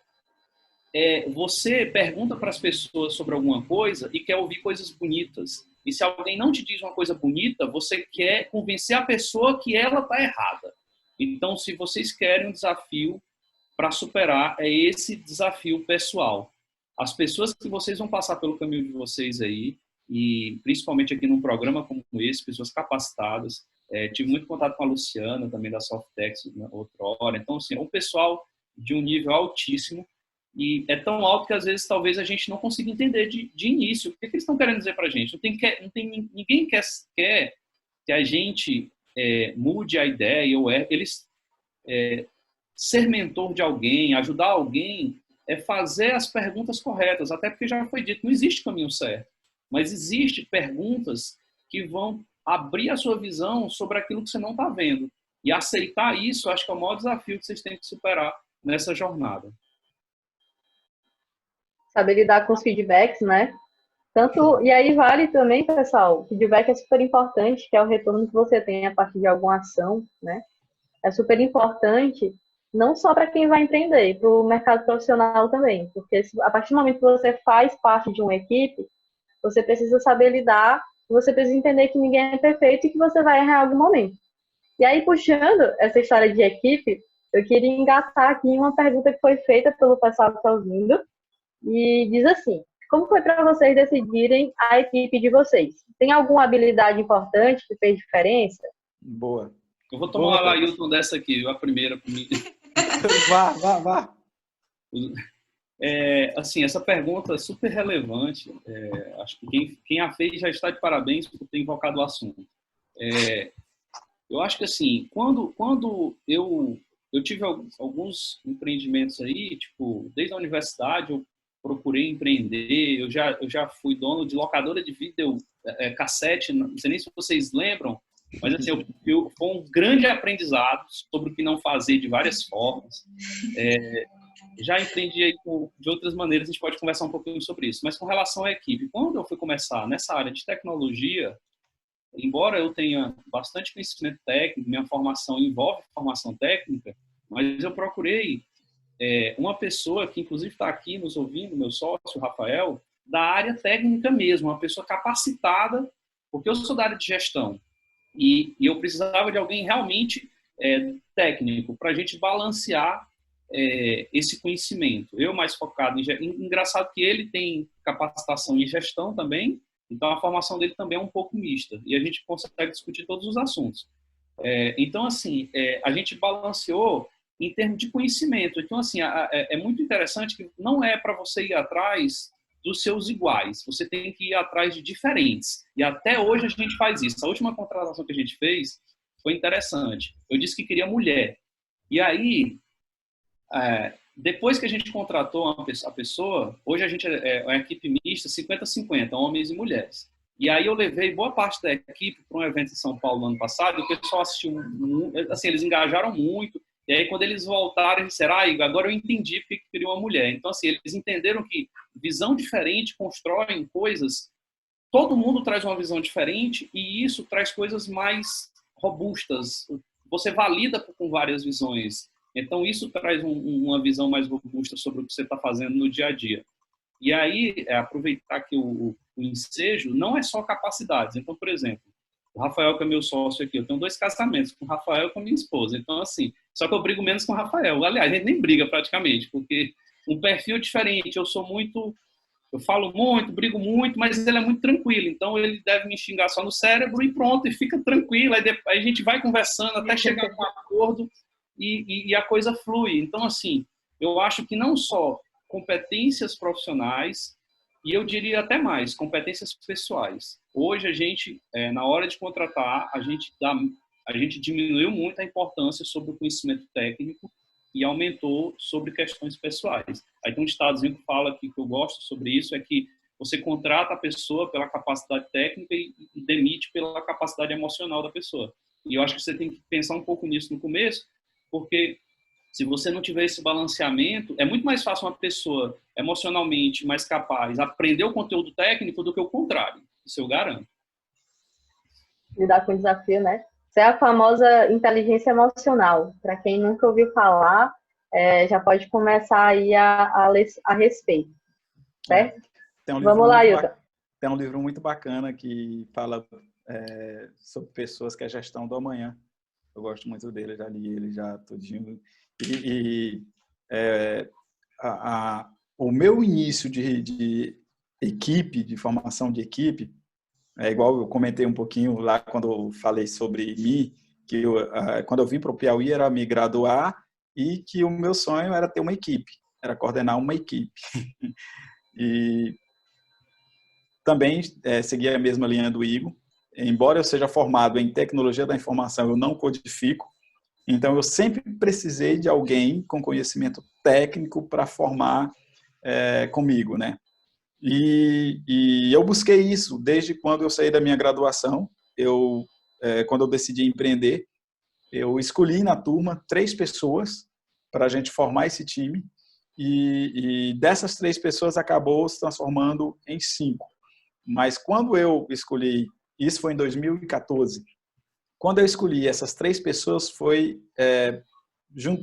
você pergunta para as pessoas sobre alguma coisa e quer ouvir coisas bonitas. E se alguém não te diz uma coisa bonita, você quer convencer a pessoa que ela está errada. Então, se vocês querem um desafio para superar, é esse desafio pessoal. As pessoas que vocês vão passar pelo caminho de vocês aí, e principalmente aqui num programa como esse, pessoas capacitadas, tive muito contato com a Luciana, também da Softex, outra hora. Então, assim, é um pessoal de um nível altíssimo, e é tão alto que às vezes talvez a gente não consiga entender de início. O que eles estão querendo dizer para a gente? Ninguém quer que a gente mude a ideia, ou eles ser mentor de alguém, ajudar alguém, é fazer as perguntas corretas, até porque já foi dito, não existe caminho certo, mas existe perguntas que vão abrir a sua visão sobre aquilo que você não está vendo. E aceitar isso, acho que é o maior desafio que vocês têm que superar nessa jornada. Saber lidar com os feedbacks, né? E aí vale também, pessoal, o feedback é super importante, que é o retorno que você tem a partir de alguma ação, né? É super importante, não só para quem vai empreender, para o mercado profissional também, porque a partir do momento que você faz parte de uma equipe, você precisa saber lidar, você precisa entender que ninguém é perfeito e que você vai errar em algum momento. E aí, puxando essa história de equipe, eu queria engatar aqui uma pergunta que foi feita pelo pessoal que está ouvindo, e diz assim: como foi para vocês decidirem a equipe de vocês? Tem alguma habilidade importante que fez diferença? Boa. Eu vou tomar uma Lailton dessa aqui, a primeira comigo. Vá. Assim, essa pergunta é super relevante. Acho que quem a fez já está de parabéns por ter invocado o assunto. Eu acho que assim, quando eu tive alguns empreendimentos aí, tipo, desde a universidade eu procurei empreender, eu já fui dono de locadora de vídeo cassete, não sei nem se vocês lembram, mas assim, foi um grande aprendizado sobre o que não fazer de várias formas. Já empreendi aí de outras maneiras, a gente pode conversar um pouquinho sobre isso. Mas com relação à equipe, quando eu fui começar nessa área de tecnologia, embora eu tenha bastante conhecimento técnico, minha formação envolve formação técnica, mas eu procurei uma pessoa que inclusive está aqui nos ouvindo, meu sócio, Rafael, da área técnica mesmo, uma pessoa capacitada, porque eu sou da área de gestão. E eu precisava de alguém realmente técnico para a gente balancear esse conhecimento. Eu mais focado engraçado que ele tem capacitação em gestão também, então a formação dele também é um pouco mista e a gente consegue discutir todos os assuntos. Então, assim, a gente balanceou em termos de conhecimento. Então, assim, é muito interessante que não é para você ir atrás dos seus iguais, você tem que ir atrás de diferentes. E até hoje a gente faz isso. A última contratação que a gente fez foi interessante. Eu disse que queria mulher. E aí, depois que a gente contratou a pessoa, hoje a gente é uma equipe mista, 50-50, homens e mulheres. E aí eu levei boa parte da equipe para um evento em São Paulo no ano passado, e o pessoal assistiu, assim, eles engajaram muito. E aí, quando eles voltaram, eles disseram, agora eu entendi porque que queria uma mulher. Então, assim, eles entenderam que visão diferente constroem coisas, todo mundo traz uma visão diferente e isso traz coisas mais robustas. Você valida com várias visões. Então, isso traz uma visão mais robusta sobre o que você está fazendo no dia a dia. E aí, aproveitar que o ensejo não é só capacidades. Então, por exemplo, o Rafael, que é meu sócio aqui, eu tenho 2 casamentos, com o Rafael e com a minha esposa. Então, assim, só que eu brigo menos com o Rafael. Aliás, a gente nem briga praticamente, porque um perfil diferente. Eu falo muito, brigo muito, mas ele é muito tranquilo. Então, ele deve me xingar só no cérebro e pronto, e fica tranquilo. Aí a gente vai conversando até chegar a um acordo e a coisa flui. Então, assim, eu acho que não só competências profissionais, e eu diria até mais, competências pessoais. Hoje, a gente, na hora de contratar, a gente diminuiu muito a importância sobre o conhecimento técnico e aumentou sobre questões pessoais. Aí tem um ditadozinho que fala que eu gosto sobre isso, é que você contrata a pessoa pela capacidade técnica e demite pela capacidade emocional da pessoa. E eu acho que você tem que pensar um pouco nisso no começo, porque se você não tiver esse balanceamento, é muito mais fácil uma pessoa emocionalmente mais capaz aprender o conteúdo técnico do que o contrário. Isso eu garanto. Lidar com o desafio, né? Isso é a famosa inteligência emocional. Para quem nunca ouviu falar, já pode começar aí a ler a respeito, certo? Vamos lá, Hilton. Tem um livro muito bacana que fala sobre pessoas, que é Gestão do Amanhã. Eu gosto muito dele, já li ele já tudinho. O meu início de equipe, de formação de equipe, é igual eu comentei um pouquinho lá quando eu falei sobre mim, que quando eu vim para o Piauí era me graduar e que o meu sonho era ter uma equipe, era coordenar uma equipe. E também segui a mesma linha do Igor. Embora eu seja formado em tecnologia da informação, eu não codifico. Então, eu sempre precisei de alguém com conhecimento técnico para formar comigo, né? E eu busquei isso desde quando eu saí da minha graduação. Quando eu decidi empreender, eu escolhi na turma 3 pessoas para a gente formar esse time. E dessas 3 pessoas acabou se transformando em 5. Mas quando eu escolhi, isso foi em 2014, quando eu escolhi essas 3 pessoas,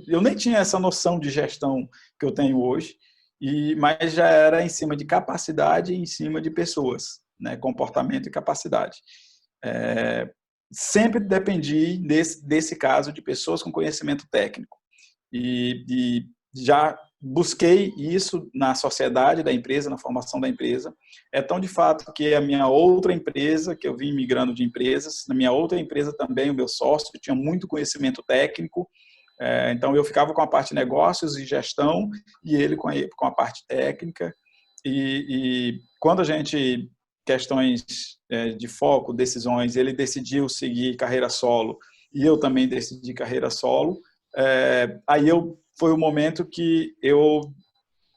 eu nem tinha essa noção de gestão que eu tenho hoje, mas já era em cima de capacidade e em cima de pessoas, né? Comportamento e capacidade. Sempre dependi desse caso de pessoas com conhecimento técnico. E já busquei isso na sociedade da empresa, na formação da empresa. É tão de fato que a minha outra empresa, que eu vim migrando de empresas, na minha outra empresa também, o meu sócio tinha muito conhecimento técnico, então eu ficava com a parte de negócios e gestão e ele com a parte técnica. E quando a gente, questões de foco, decisões, ele decidiu seguir carreira solo e eu também decidi carreira solo, aí foi o momento que eu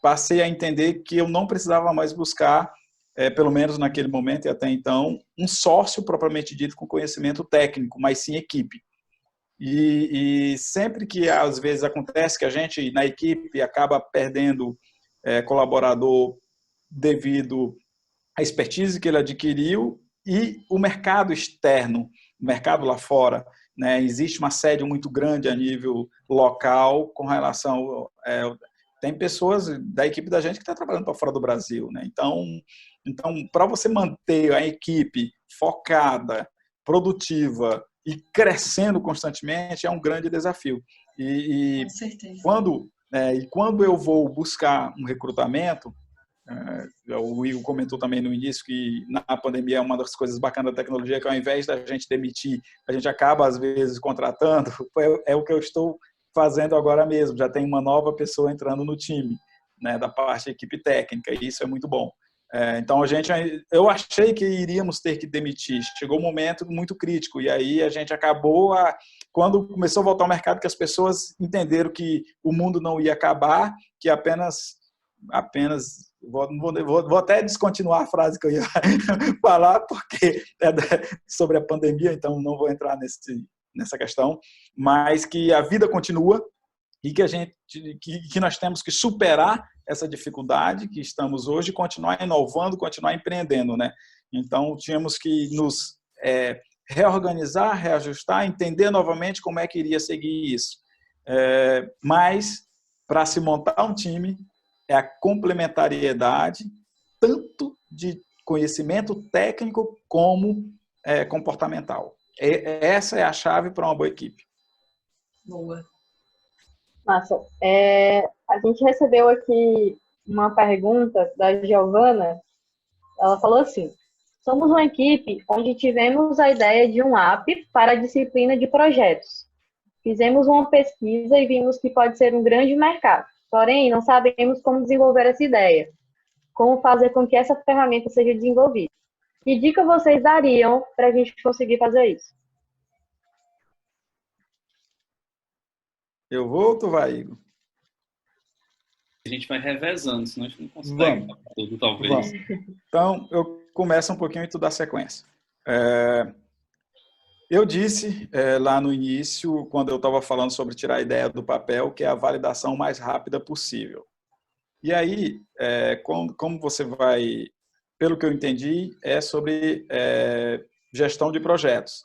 passei a entender que eu não precisava mais buscar, pelo menos naquele momento e até então, um sócio propriamente dito com conhecimento técnico, mas sim equipe. E sempre que às vezes acontece que a gente na equipe acaba perdendo colaborador devido à expertise que ele adquiriu e o mercado externo, o mercado lá fora, né? Existe um assédio muito grande a nível local com relação... tem pessoas da equipe da gente que está trabalhando para fora do Brasil, né? Então para você manter a equipe focada, produtiva e crescendo constantemente é um grande desafio. Com certeza. Quando eu vou buscar um recrutamento, o Igor comentou também no início que na pandemia uma das coisas bacanas da tecnologia é que ao invés da gente demitir, a gente acaba às vezes contratando. É o que eu estou fazendo agora mesmo. Já tem uma nova pessoa entrando no time, né, da parte da equipe técnica, e isso é muito bom. Então eu achei que iríamos ter que demitir. Chegou um momento muito crítico e aí a gente acabou quando começou a voltar ao mercado, que as pessoas entenderam que o mundo não ia acabar, que apenas vou até descontinuar a frase que eu ia falar, porque é sobre a pandemia, então não vou entrar nessa questão, mas que a vida continua e que nós temos que superar essa dificuldade que estamos hoje, continuar inovando, continuar empreendendo, né? Então tínhamos que nos reorganizar, reajustar, entender novamente como é que iria seguir isso. Mas para se montar um time é a complementariedade tanto de conhecimento técnico como comportamental. Essa é a chave para uma boa equipe. Boa. Massa. A gente recebeu aqui uma pergunta da Giovana. Ela falou assim: somos uma equipe onde tivemos a ideia de um app para a disciplina de projetos. Fizemos uma pesquisa e vimos que pode ser um grande mercado. Porém, não sabemos como desenvolver essa ideia. Como fazer com que essa ferramenta seja desenvolvida. Que dica vocês dariam para a gente conseguir fazer isso? Eu vou ou tu vai, Igor? A gente vai revezando, senão a gente não consegue tudo, talvez. Vamos. Então, eu começo um pouquinho e tu dá sequência. Eu disse lá no início, quando eu estava falando sobre tirar a ideia do papel, que é a validação mais rápida possível. E aí, como você vai, pelo que eu entendi, é sobre gestão de projetos.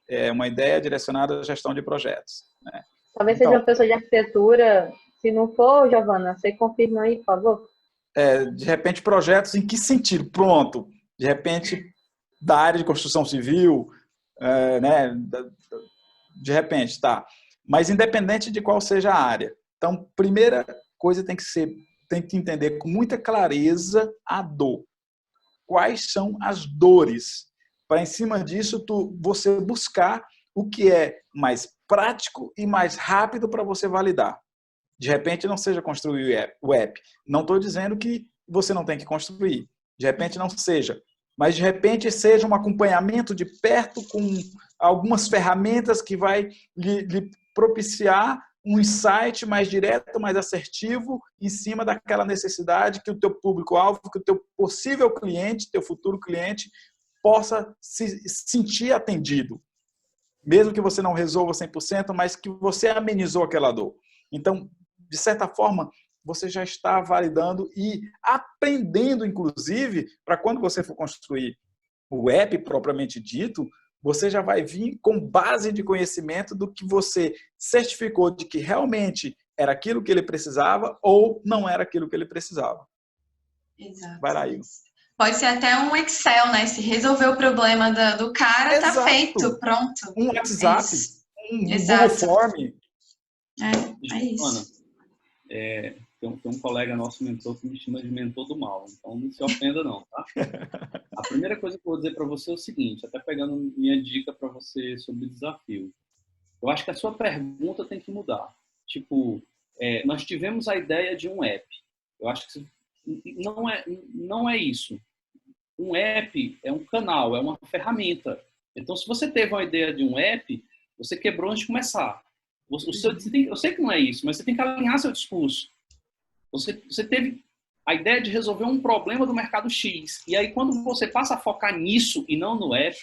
É uma ideia direcionada à gestão de projetos, né? Talvez seja uma pessoa de arquitetura Se não for, Giovana, você confirma aí, por favor. De repente, projetos em que sentido? Pronto. De repente, da área de construção civil, né? De repente, tá. Mas independente de qual seja a área. Então, primeira coisa tem que entender com muita clareza a dor. Quais são as dores? Para, em cima disso, você buscar o que é mais prático e mais rápido para você validar. De repente, não seja construir o app. Não estou dizendo que você não tem que construir. De repente, não seja. Mas, de repente, seja um acompanhamento de perto com algumas ferramentas que vai lhe propiciar um insight mais direto, mais assertivo, em cima daquela necessidade que o teu público-alvo, que o teu possível cliente, teu futuro cliente, possa se sentir atendido. Mesmo que você não resolva 100%, mas que você amenizou aquela dor. Então, de certa forma, você já está validando e aprendendo, inclusive, para quando você for construir o app propriamente dito, você já vai vir com base de conhecimento do que você certificou de que realmente era aquilo que ele precisava ou não era aquilo que ele precisava. Exato. Vai lá, Igor. Pode ser até um Excel, né? Se resolver o problema do cara, Exato. Tá feito, pronto. Um WhatsApp, um Exato. Google Form. É isso. Tem um colega nosso mentor que me chama de mentor do mal, então não se ofenda não, tá? A primeira coisa que eu vou dizer para você é o seguinte, até pegando minha dica para você sobre o desafio. Eu acho que a sua pergunta tem que mudar. Tipo, nós tivemos a ideia de um app. Eu acho que não é isso. Um app é um canal, é uma ferramenta. Então, se você teve uma ideia de um app, você quebrou antes de começar. Eu sei que não é isso, mas você tem que alinhar seu discurso. Você teve a ideia de resolver um problema do mercado X. E aí, quando você passa a focar nisso e não no app,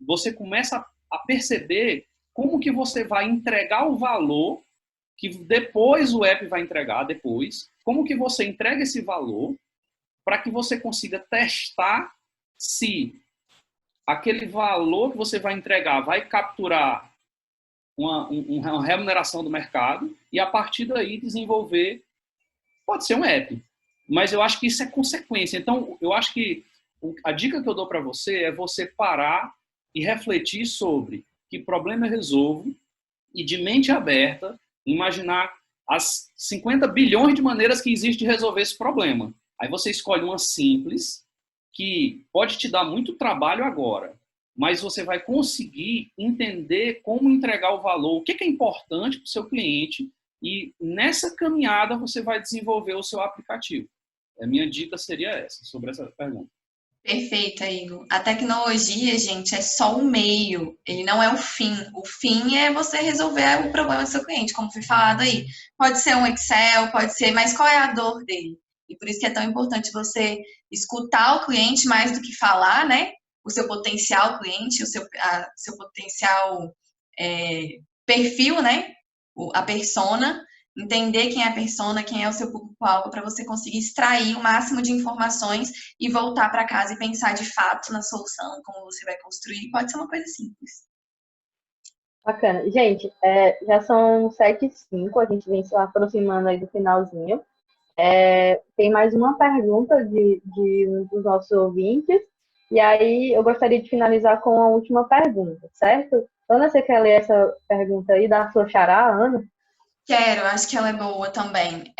você começa a perceber como que você vai entregar o valor que depois o app vai entregar, como que você entrega esse valor para que você consiga testar se aquele valor que você vai entregar vai capturar uma remuneração do mercado e, a partir daí, desenvolver. Pode ser um app, mas eu acho que isso é consequência. Então, eu acho que a dica que eu dou para você é você parar e refletir sobre que problema eu resolvo e, de mente aberta, imaginar as 50 bilhões de maneiras que existe de resolver esse problema. Aí você escolhe uma simples, que pode te dar muito trabalho agora, mas você vai conseguir entender como entregar o valor, o que é importante para o seu cliente, e nessa caminhada você vai desenvolver o seu aplicativo. A minha dica seria essa, sobre essa pergunta. Perfeito, Igor. A tecnologia, gente, é só o meio, ele não é o fim. O fim é você resolver o problema do seu cliente, como foi falado aí. Pode ser um Excel, pode ser, mas qual é a dor dele? E por isso que é tão importante você escutar o cliente mais do que falar, né? O seu potencial cliente, o seu potencial perfil, né? A persona, entender quem é a persona, quem é o seu público-alvo, para você conseguir extrair o máximo de informações e voltar para casa e pensar de fato na solução, como você vai construir. Pode ser uma coisa simples. Bacana. Gente, já são 7h05, a gente vem se aproximando aí do finalzinho. Tem mais uma pergunta de um dos nossos ouvintes, e aí eu gostaria de finalizar com a última pergunta, certo? Ana, você quer ler essa pergunta aí da sua xará, Ana? Quero, acho que ela é boa também.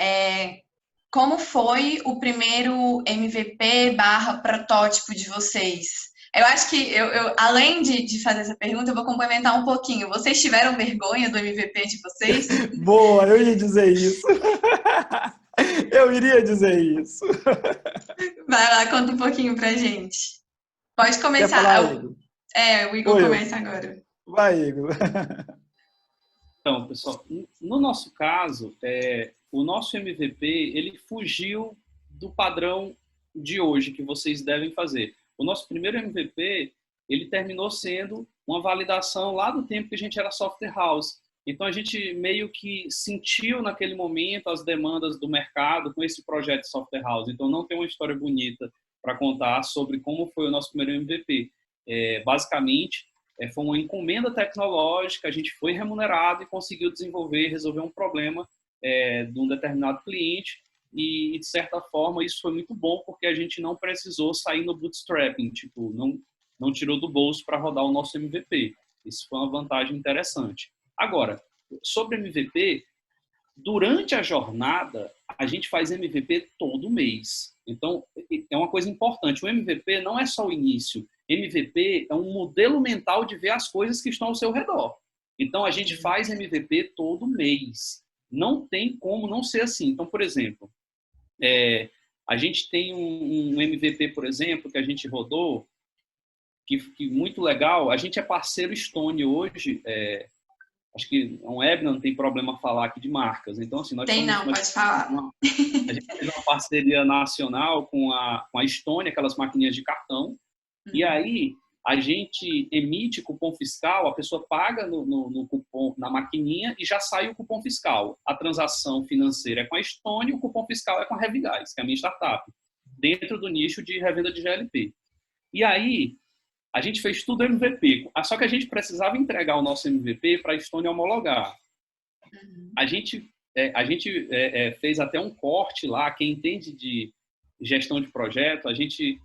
Como foi o primeiro MVP/protótipo de vocês? Eu acho que, além de fazer essa pergunta, eu vou complementar um pouquinho. Vocês tiveram vergonha do MVP de vocês? Boa, eu ia dizer isso. Eu iria dizer isso. Vai lá, conta um pouquinho pra gente. Pode começar. Falar, Igor? O Igor começa agora. Vai, Igor. Então, pessoal, no nosso caso, o nosso MVP, ele fugiu do padrão de hoje que vocês devem fazer. O nosso primeiro MVP, ele terminou sendo uma validação lá do tempo que a gente era software house. Então, a gente meio que sentiu naquele momento as demandas do mercado com esse projeto de software house. Então, não tem uma história bonita para contar sobre como foi o nosso primeiro MVP. Basicamente, foi uma encomenda tecnológica, a gente foi remunerado e conseguiu desenvolver e resolver um problema de um determinado cliente e, de certa forma, isso foi muito bom porque a gente não precisou sair no bootstrapping, tipo, não tirou do bolso para rodar o nosso MVP. Isso foi uma vantagem interessante. Agora, sobre MVP, durante a jornada, a gente faz MVP todo mês. Então, é uma coisa importante. O MVP não é só o início. MVP é um modelo mental de ver as coisas que estão ao seu redor. Então, a gente faz MVP todo mês. Não tem como não ser assim. Então, por exemplo, a gente tem um MVP, por exemplo, que a gente rodou, que muito legal. A gente é parceiro Stone hoje. Acho que um webinar não tem problema falar aqui de marcas. Então, assim, pode falar. A gente fez uma parceria nacional com a Stone, aquelas maquininhas de cartão. E aí, a gente emite cupom fiscal, a pessoa paga no cupom, na maquininha, e já sai o cupom fiscal. A transação financeira é com a Stone, o cupom fiscal é com a Revigás, que é a minha startup, dentro do nicho de revenda de GLP. E aí, a gente fez tudo MVP, só que a gente precisava entregar o nosso MVP para a Stone homologar. A gente fez até um corte lá, quem entende de gestão de projeto, a gente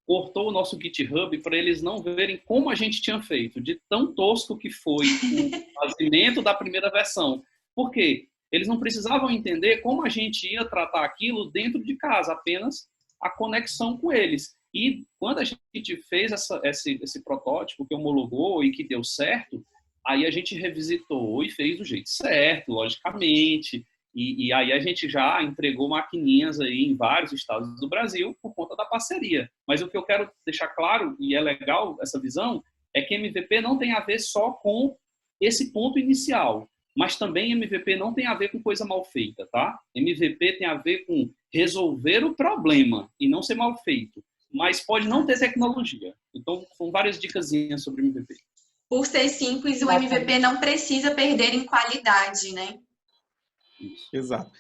cortou o nosso GitHub para eles não verem como a gente tinha feito, de tão tosco que foi o fazimento da primeira versão. Por quê? Eles não precisavam entender como a gente ia tratar aquilo dentro de casa, apenas a conexão com eles. E quando a gente fez esse protótipo que homologou e que deu certo, aí a gente revisitou e fez do jeito certo, logicamente. E aí a gente já entregou maquininhas aí em vários estados do Brasil por conta da parceria. Mas o que eu quero deixar claro, e é legal essa visão, é que MVP não tem a ver só com esse ponto inicial, mas também MVP não tem a ver com coisa mal feita, tá? MVP tem a ver com resolver o problema e não ser mal feito. Mas pode não ter tecnologia. Então, são várias dicasinhas sobre MVP. Por ser simples, o MVP não precisa perder em qualidade, né? Exato.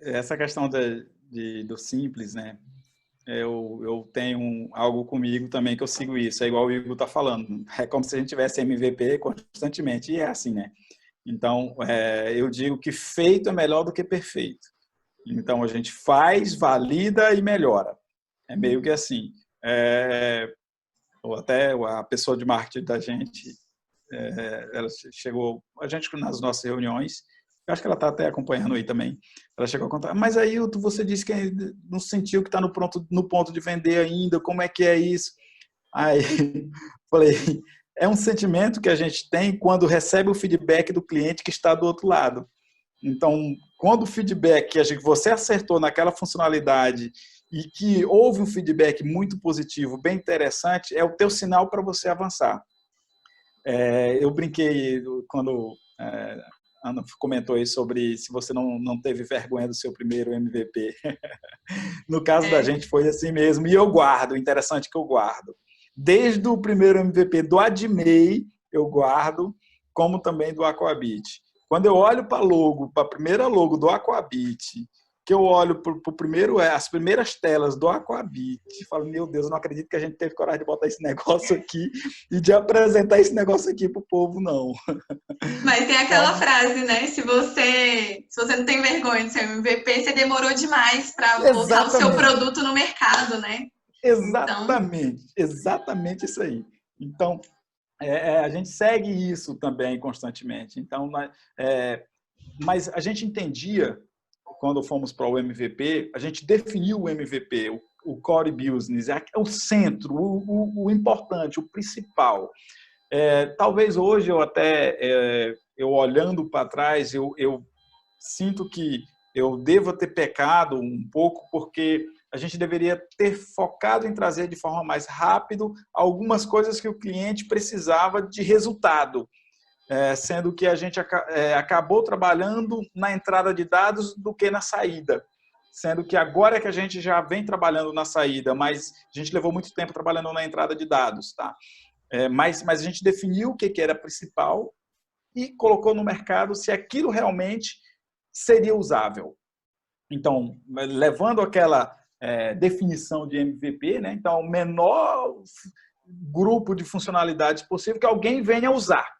Essa questão do simples, né? Eu tenho algo comigo também que eu sigo isso. É igual o Igor está falando. É como se a gente tivesse MVP constantemente. E é assim, né? Então, eu digo que feito é melhor do que perfeito. Então, a gente faz, valida e melhora. É meio que assim. Ou até a pessoa de marketing da gente, ela chegou, a gente nas nossas reuniões, eu acho que ela está até acompanhando aí também, ela chegou a contar, mas aí você disse que não sentiu que está no ponto de vender ainda, como é que é isso? Aí, falei, é um sentimento que a gente tem quando recebe o feedback do cliente que está do outro lado. Então, quando o feedback que você acertou naquela funcionalidade e que houve um feedback muito positivo, bem interessante, é o teu sinal para você avançar. Eu brinquei quando a Ana comentou aí sobre se você não teve vergonha do seu primeiro MVP. No caso da gente foi assim mesmo, e eu guardo, interessante que eu guardo. Desde o primeiro MVP do Admei, eu guardo, como também do Aquabit. Quando eu olho para a primeira logo do Aquabit, que eu olho as primeiras telas do Aquabit e falo, meu Deus, eu não acredito que a gente teve coragem de botar esse negócio aqui e de apresentar esse negócio aqui para o povo, não. Mas tem aquela frase, né? Se você não tem vergonha de ser MVP, você demorou demais para botar o seu produto no mercado, né? Exatamente, exatamente isso aí. Então, a gente segue isso também constantemente. Então, mas a gente entendia, quando fomos para o MVP, a gente definiu o MVP, o core business, é o centro, o importante, o principal. Talvez hoje eu olhando para trás, eu sinto que eu devo ter pecado um pouco, porque a gente deveria ter focado em trazer de forma mais rápida algumas coisas que o cliente precisava de resultado. Sendo que a gente acabou trabalhando na entrada de dados do que na saída. Sendo que agora é que a gente já vem trabalhando na saída, mas a gente levou muito tempo trabalhando na entrada de dados. Tá? Mas a gente definiu o que era principal e colocou no mercado se aquilo realmente seria usável. Então, levando aquela definição de MVP, né? Então, o menor grupo de funcionalidades possível que alguém venha usar.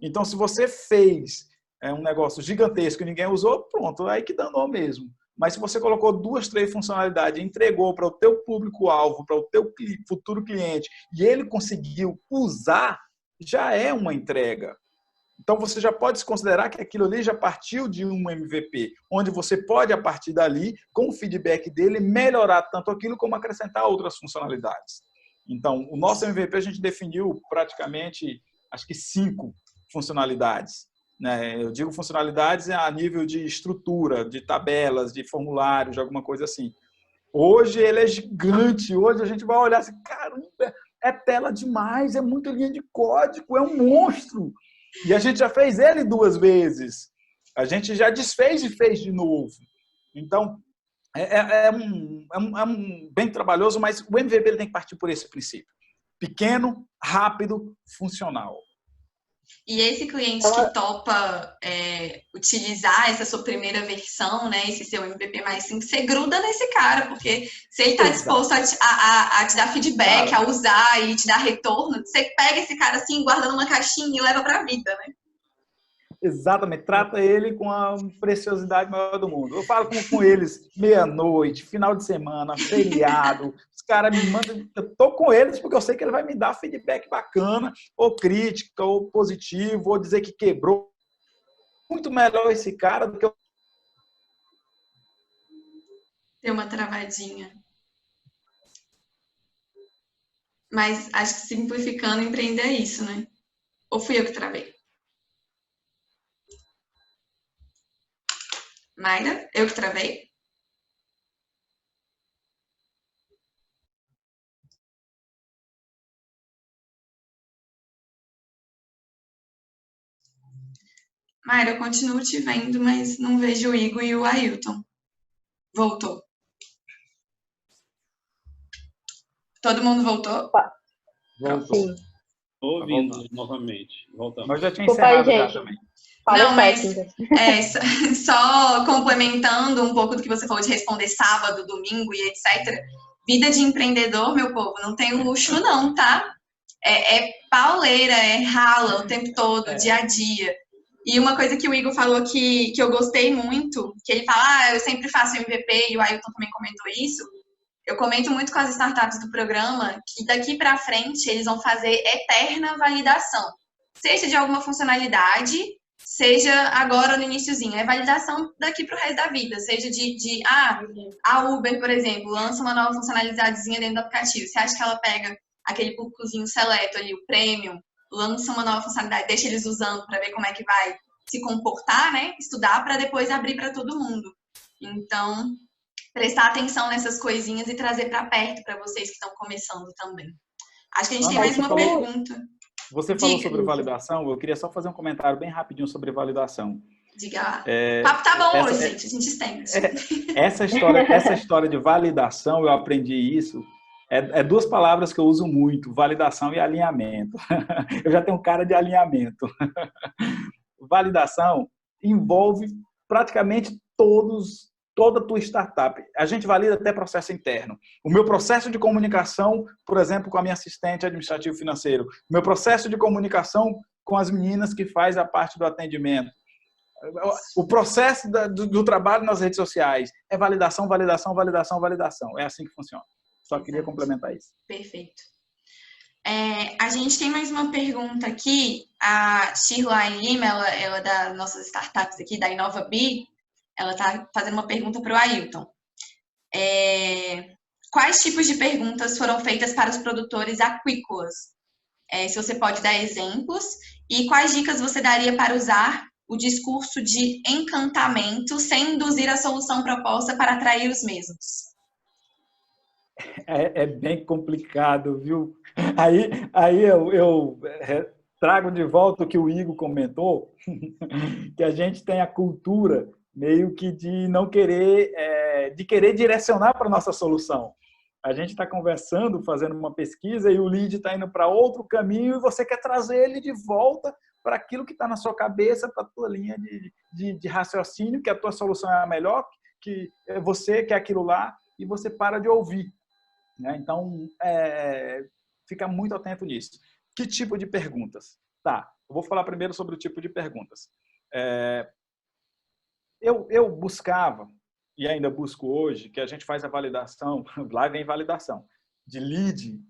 Então, se você fez é um negócio gigantesco e ninguém usou, pronto, aí que danou mesmo. Mas se você colocou 2, 3 funcionalidades, entregou para o teu público-alvo, para o teu futuro cliente, e ele conseguiu usar, já é uma entrega. Então, você já pode se considerar que aquilo ali já partiu de um MVP, onde você pode, a partir dali, com o feedback dele, melhorar tanto aquilo como acrescentar outras funcionalidades. Então, o nosso MVP a gente definiu praticamente, acho que 5 funcionalidades. Eu digo funcionalidades a nível de estrutura, de tabelas, de formulários, de alguma coisa assim. Hoje ele é gigante, hoje a gente vai olhar assim, caramba, é tela demais, é muita linha de código, é um monstro. E a gente já fez ele 2 vezes. A gente já desfez e fez de novo. Então, é um bem trabalhoso, mas o MVP ele tem que partir por esse princípio. Pequeno, rápido, funcional. E esse cliente que topa utilizar essa sua primeira versão, né, esse seu MVP mais simples, você gruda nesse cara, porque se ele está disposto a te dar feedback, cara, a usar e te dar retorno, você pega esse cara assim, guarda numa caixinha e leva para a vida, né? Exatamente, trata ele com a preciosidade maior do mundo. Eu falo com eles meia-noite, final de semana, feriado. Os caras me mandam, eu tô com eles porque eu sei que ele vai me dar feedback bacana, ou crítica, ou positivo, ou dizer que quebrou. Muito melhor esse cara do que eu. Deu uma travadinha. Mas acho que simplificando, empreender é isso, né? Ou fui eu que travei? Mayra, eu que travei? Mayra, eu continuo te vendo, mas não vejo o Igor e o Ailton. Voltou. Todo mundo voltou? Voltou. Estou ouvindo novamente. Voltamos. Mas já tinha encerrado aí, já gente. também. Não, mas só complementando um pouco do que você falou de responder sábado, domingo e etc. Vida de empreendedor, meu povo, não tem luxo não, tá? É pauleira, é rala o tempo todo, dia a dia. E uma coisa que o Igor falou que eu gostei muito, que ele fala, eu sempre faço MVP, e o Ailton também comentou isso. Eu comento muito com as startups do programa que daqui para frente eles vão fazer eterna validação. Seja de alguma funcionalidade, seja agora no iniciozinho. É validação daqui para o resto da vida. Seja a Uber, por exemplo, lança uma nova funcionalidadezinha dentro do aplicativo. Você acha que ela pega aquele públicozinho seleto ali, o premium, lança uma nova funcionalidade, deixa eles usando para ver como é que vai se comportar, né? Estudar para depois abrir para todo mundo. Então, prestar atenção nessas coisinhas e trazer para perto para vocês que estão começando também. Acho que a gente tem mais uma pergunta. Você falou sobre validação, eu queria só fazer um comentário bem rapidinho sobre validação. Diga lá. O papo tá bom hoje, gente, a gente estende. Essa história de validação, eu aprendi isso, é 2 palavras que eu uso muito, validação e alinhamento. Eu já tenho cara de alinhamento. Validação envolve praticamente toda a tua startup. A gente valida até processo interno. O meu processo de comunicação, por exemplo, com a minha assistente administrativo financeiro. O meu processo de comunicação com as meninas que faz a parte do atendimento. O processo do trabalho nas redes sociais é validação, validação, validação, validação. É assim que funciona. Só queria complementar isso. Perfeito. A gente tem mais uma pergunta aqui. A Shirley Lima, ela é das nossas startups aqui, da InovaBee, ela está fazendo uma pergunta para o Ailton. Quais tipos de perguntas foram feitas para os produtores aquícolas? Se você pode dar exemplos. E quais dicas você daria para usar o discurso de encantamento sem induzir a solução proposta para atrair os mesmos? É bem complicado, viu? Aí eu trago de volta o que o Igor comentou, que a gente tem a cultura meio que de não querer, de querer direcionar para a nossa solução. A gente está conversando, fazendo uma pesquisa e o lead está indo para outro caminho e você quer trazer ele de volta para aquilo que está na sua cabeça, para a tua linha de raciocínio, que a tua solução é a melhor, que você quer aquilo lá e você para de ouvir. Né? Então, fica muito atento nisso. Que tipo de perguntas? Tá, eu vou falar primeiro sobre o tipo de perguntas. Eu buscava, e ainda busco hoje, que a gente faz a validação, lá vem validação, de lead,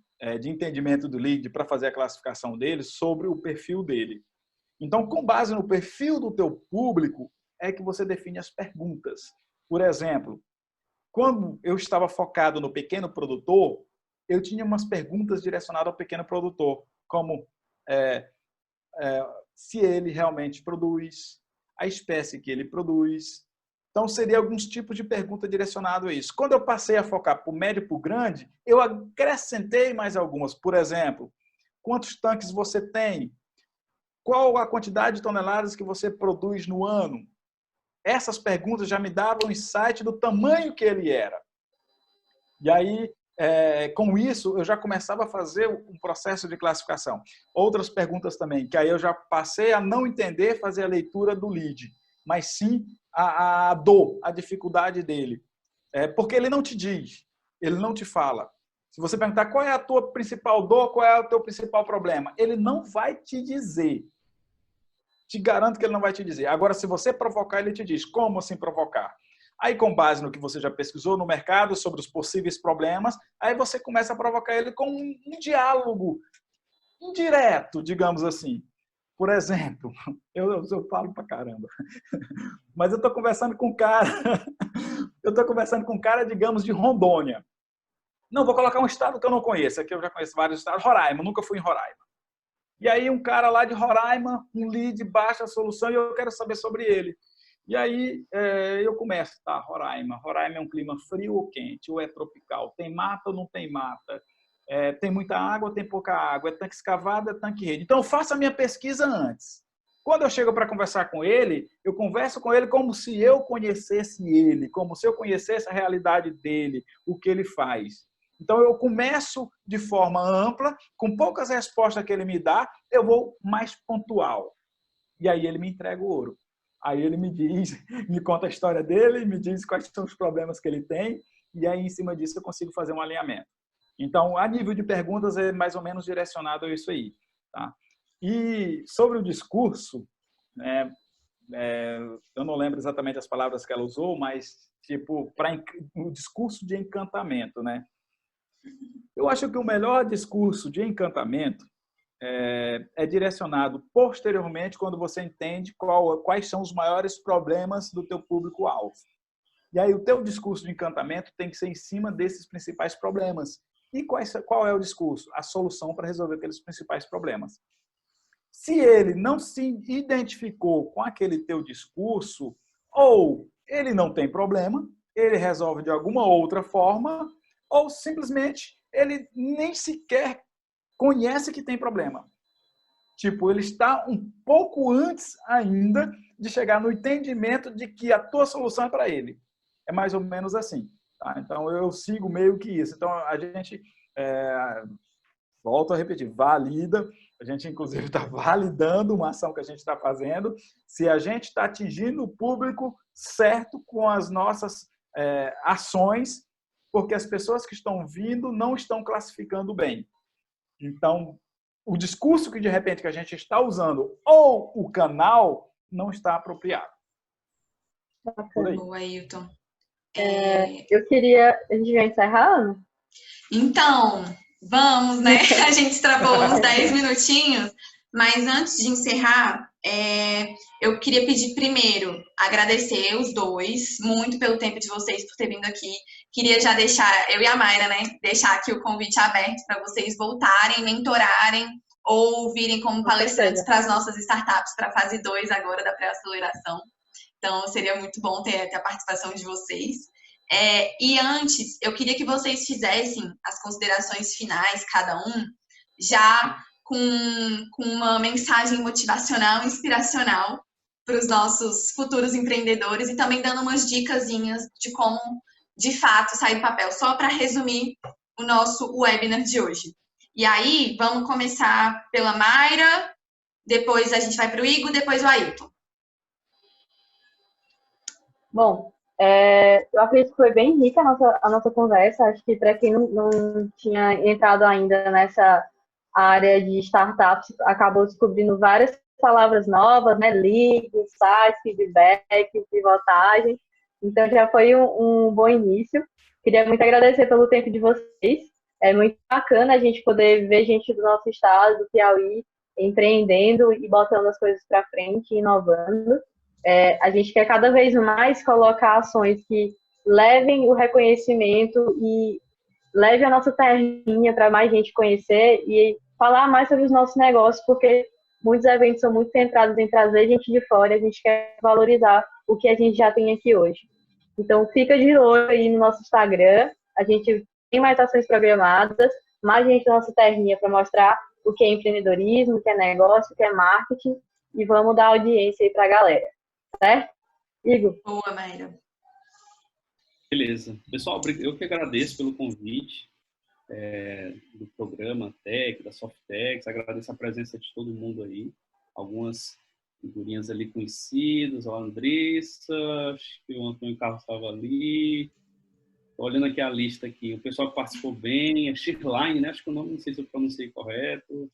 de entendimento do lead, para fazer a classificação dele sobre o perfil dele. Então, com base no perfil do teu público, é que você define as perguntas. Por exemplo, quando eu estava focado no pequeno produtor, eu tinha umas perguntas direcionadas ao pequeno produtor, como se ele realmente produz, a espécie que ele produz. Então, seria alguns tipos de pergunta direcionado a isso. Quando eu passei a focar para o médio e para o grande, eu acrescentei mais algumas. Por exemplo, quantos tanques você tem? Qual a quantidade de toneladas que você produz no ano? Essas perguntas já me davam insight do tamanho que ele era. E aí, com isso, eu já começava a fazer um processo de classificação. Outras perguntas também, que aí eu já passei a não entender, fazer a leitura do lead, mas sim a dor, a dificuldade dele. Porque ele não te diz, ele não te fala. Se você perguntar qual é a tua principal dor, qual é o teu principal problema, ele não vai te dizer. Te garanto que ele não vai te dizer. Agora, se você provocar, ele te diz. Como assim provocar? Aí, com base no que você já pesquisou no mercado sobre os possíveis problemas, aí você começa a provocar ele com um diálogo indireto, digamos assim. Por exemplo, eu falo pra caramba, mas eu estou conversando com um cara, digamos, de Rondônia. Não, vou colocar um estado que eu não conheço. Aqui eu já conheço vários estados. Roraima, nunca fui em Roraima. E aí um cara lá de Roraima, um lead, baixa a solução e eu quero saber sobre ele. E aí eu começo, tá, Roraima. Roraima é um clima frio ou quente, ou é tropical? Tem mata ou não tem mata? Tem muita água ou tem pouca água? É tanque escavado, é tanque rede? Então eu faço a minha pesquisa antes. Quando eu chego para conversar com ele, eu converso com ele como se eu conhecesse ele, como se eu conhecesse a realidade dele, o que ele faz. Então, eu começo de forma ampla, com poucas respostas que ele me dá, eu vou mais pontual. E aí ele me entrega o ouro. Aí ele me diz, me conta a história dele, me diz quais são os problemas que ele tem, e aí, em cima disso, eu consigo fazer um alinhamento. Então, a nível de perguntas, é mais ou menos direcionado a isso aí. Tá? E sobre o discurso, eu não lembro exatamente as palavras que ela usou, mas, tipo, o discurso de encantamento, né? Eu acho que o melhor discurso de encantamento é direcionado posteriormente quando você entende quais são os maiores problemas do teu público-alvo. E aí o teu discurso de encantamento tem que ser em cima desses principais problemas. E qual é o discurso? A solução para resolver aqueles principais problemas. Se ele não se identificou com aquele teu discurso, ou ele não tem problema, ele resolve de alguma outra forma, ou simplesmente ele nem sequer conhece que tem problema. Tipo, ele está um pouco antes ainda de chegar no entendimento de que a tua solução é para ele. É mais ou menos assim. Tá? Então, eu sigo meio que isso. Então, a gente, volto a repetir, valida. A gente, inclusive, está validando uma ação que a gente está fazendo. Se a gente está atingindo o público certo com as nossas ações, porque as pessoas que estão vindo não estão classificando bem. Então, o discurso que, de repente, que a gente está usando ou o canal não está apropriado. Boa, Ailton. Eu queria... A gente vai encerrando? Então, vamos, né? A gente extrapolou uns 10 minutinhos, mas antes de encerrar, eu queria pedir primeiro, agradecer os dois, muito pelo tempo de vocês, por ter vindo aqui. Queria já deixar, eu e a Mayra, né, deixar aqui o convite aberto para vocês voltarem, mentorarem ou virem como palestrantes para as nossas startups, para a fase 2 agora da pré-aceleração. Então, seria muito bom ter a participação de vocês. E antes, eu queria que vocês fizessem as considerações finais, cada um, já com uma mensagem motivacional, inspiracional para os nossos futuros empreendedores e também dando umas dicasinhas de como, de fato, sair do papel. Só para resumir o nosso webinar de hoje. E aí, vamos começar pela Mayra, depois a gente vai para o Igor, depois o Ailton. Bom, eu acredito que foi bem rica a nossa conversa. Acho que para quem não tinha entrado ainda nessa área de startups, acabou descobrindo várias palavras novas, né? Lead, insights, feedback, pivotagem. Então, já foi um bom início. Queria muito agradecer pelo tempo de vocês. É muito bacana a gente poder ver gente do nosso estado, do Piauí, empreendendo e botando as coisas para frente, inovando. A gente quer cada vez mais colocar ações que levem o reconhecimento e leve a nossa terrinha para mais gente conhecer e falar mais sobre os nossos negócios, porque muitos eventos são muito centrados em trazer gente de fora e a gente quer valorizar o que a gente já tem aqui hoje. Então, fica de olho aí no nosso Instagram. A gente tem mais ações programadas, mais gente da nossa terrinha para mostrar o que é empreendedorismo, o que é negócio, o que é marketing, e vamos dar audiência aí para a galera, certo? Igor? Boa, Mayra. Beleza. Pessoal, eu que agradeço pelo convite do programa Tech, da Softex, agradeço a presença de todo mundo aí, algumas figurinhas ali conhecidas, a Andressa, acho que o Antônio Carlos estava ali, olhando aqui a lista aqui, o pessoal que participou bem, a Shirline, né? Acho que o nome, não sei se eu pronunciei correto,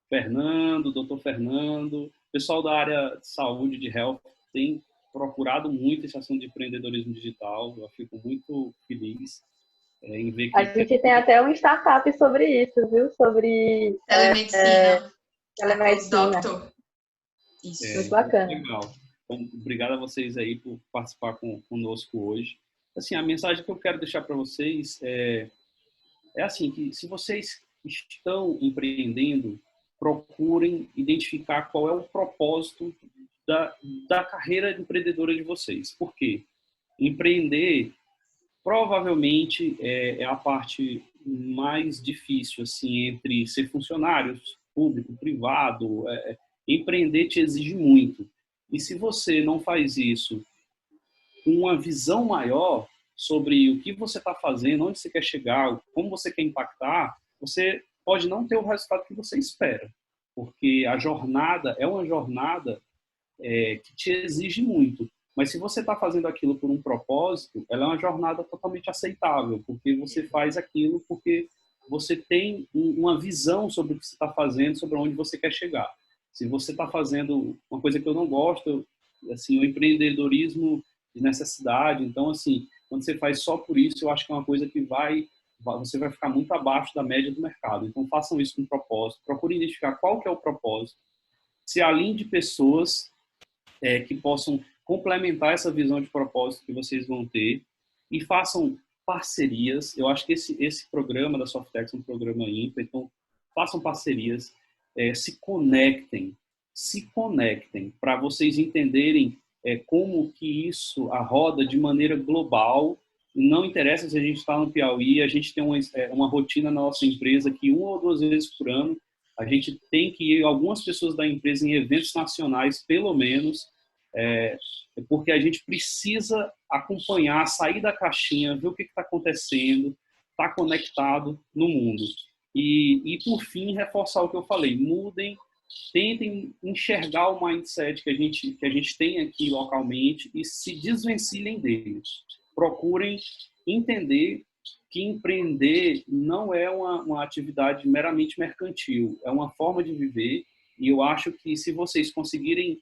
Fernando, doutor Fernando, pessoal da área de saúde, de health, tem procurado muito esse assunto de empreendedorismo digital, eu fico muito feliz em ver que... A gente tem até uma startup sobre isso, viu? Sobre telemedicina. Telemedicina. Doctor. Isso. Muito bacana. Legal. Então, obrigado a vocês aí por participar conosco hoje. Assim, a mensagem que eu quero deixar para vocês é assim, que se vocês estão empreendendo, procurem identificar qual é o propósito da carreira empreendedora de vocês. Por quê? Empreender provavelmente é a parte mais difícil, assim, entre ser funcionário público, privado. Empreender te exige muito. E se você não faz isso com uma visão maior sobre o que você está fazendo, onde você quer chegar, como você quer impactar, você pode não ter o resultado que você espera. Porque a jornada é uma jornada que te exige muito. Mas se você está fazendo aquilo por um propósito, ela é uma jornada totalmente aceitável, porque você faz aquilo porque você tem uma visão sobre o que você está fazendo, sobre onde você quer chegar. Se você está fazendo uma coisa que eu não gosto, assim, o empreendedorismo de necessidade, então, assim, quando você faz só por isso, eu acho que é uma coisa que você vai ficar muito abaixo da média do mercado. Então, façam isso com propósito, procurem identificar qual que é o propósito, se alinhe de pessoas que possam complementar essa visão de propósito que vocês vão ter e façam parcerias. Eu acho que esse programa da Softex é um programa ímpar, então façam parcerias, se conectem para vocês entenderem como que isso roda de maneira global. Não interessa se a gente está no Piauí, a gente tem uma rotina na nossa empresa que 1 ou 2 vezes por ano a gente tem que ir, algumas pessoas da empresa, em eventos nacionais, pelo menos, porque a gente precisa acompanhar, sair da caixinha, ver o que está acontecendo, estar conectado no mundo. E, por fim, reforçar o que eu falei, mudem, tentem enxergar o mindset que a gente tem aqui localmente e se desvencilhem dele. Procurem entender que empreender não é uma atividade meramente mercantil, é uma forma de viver, e eu acho que se vocês conseguirem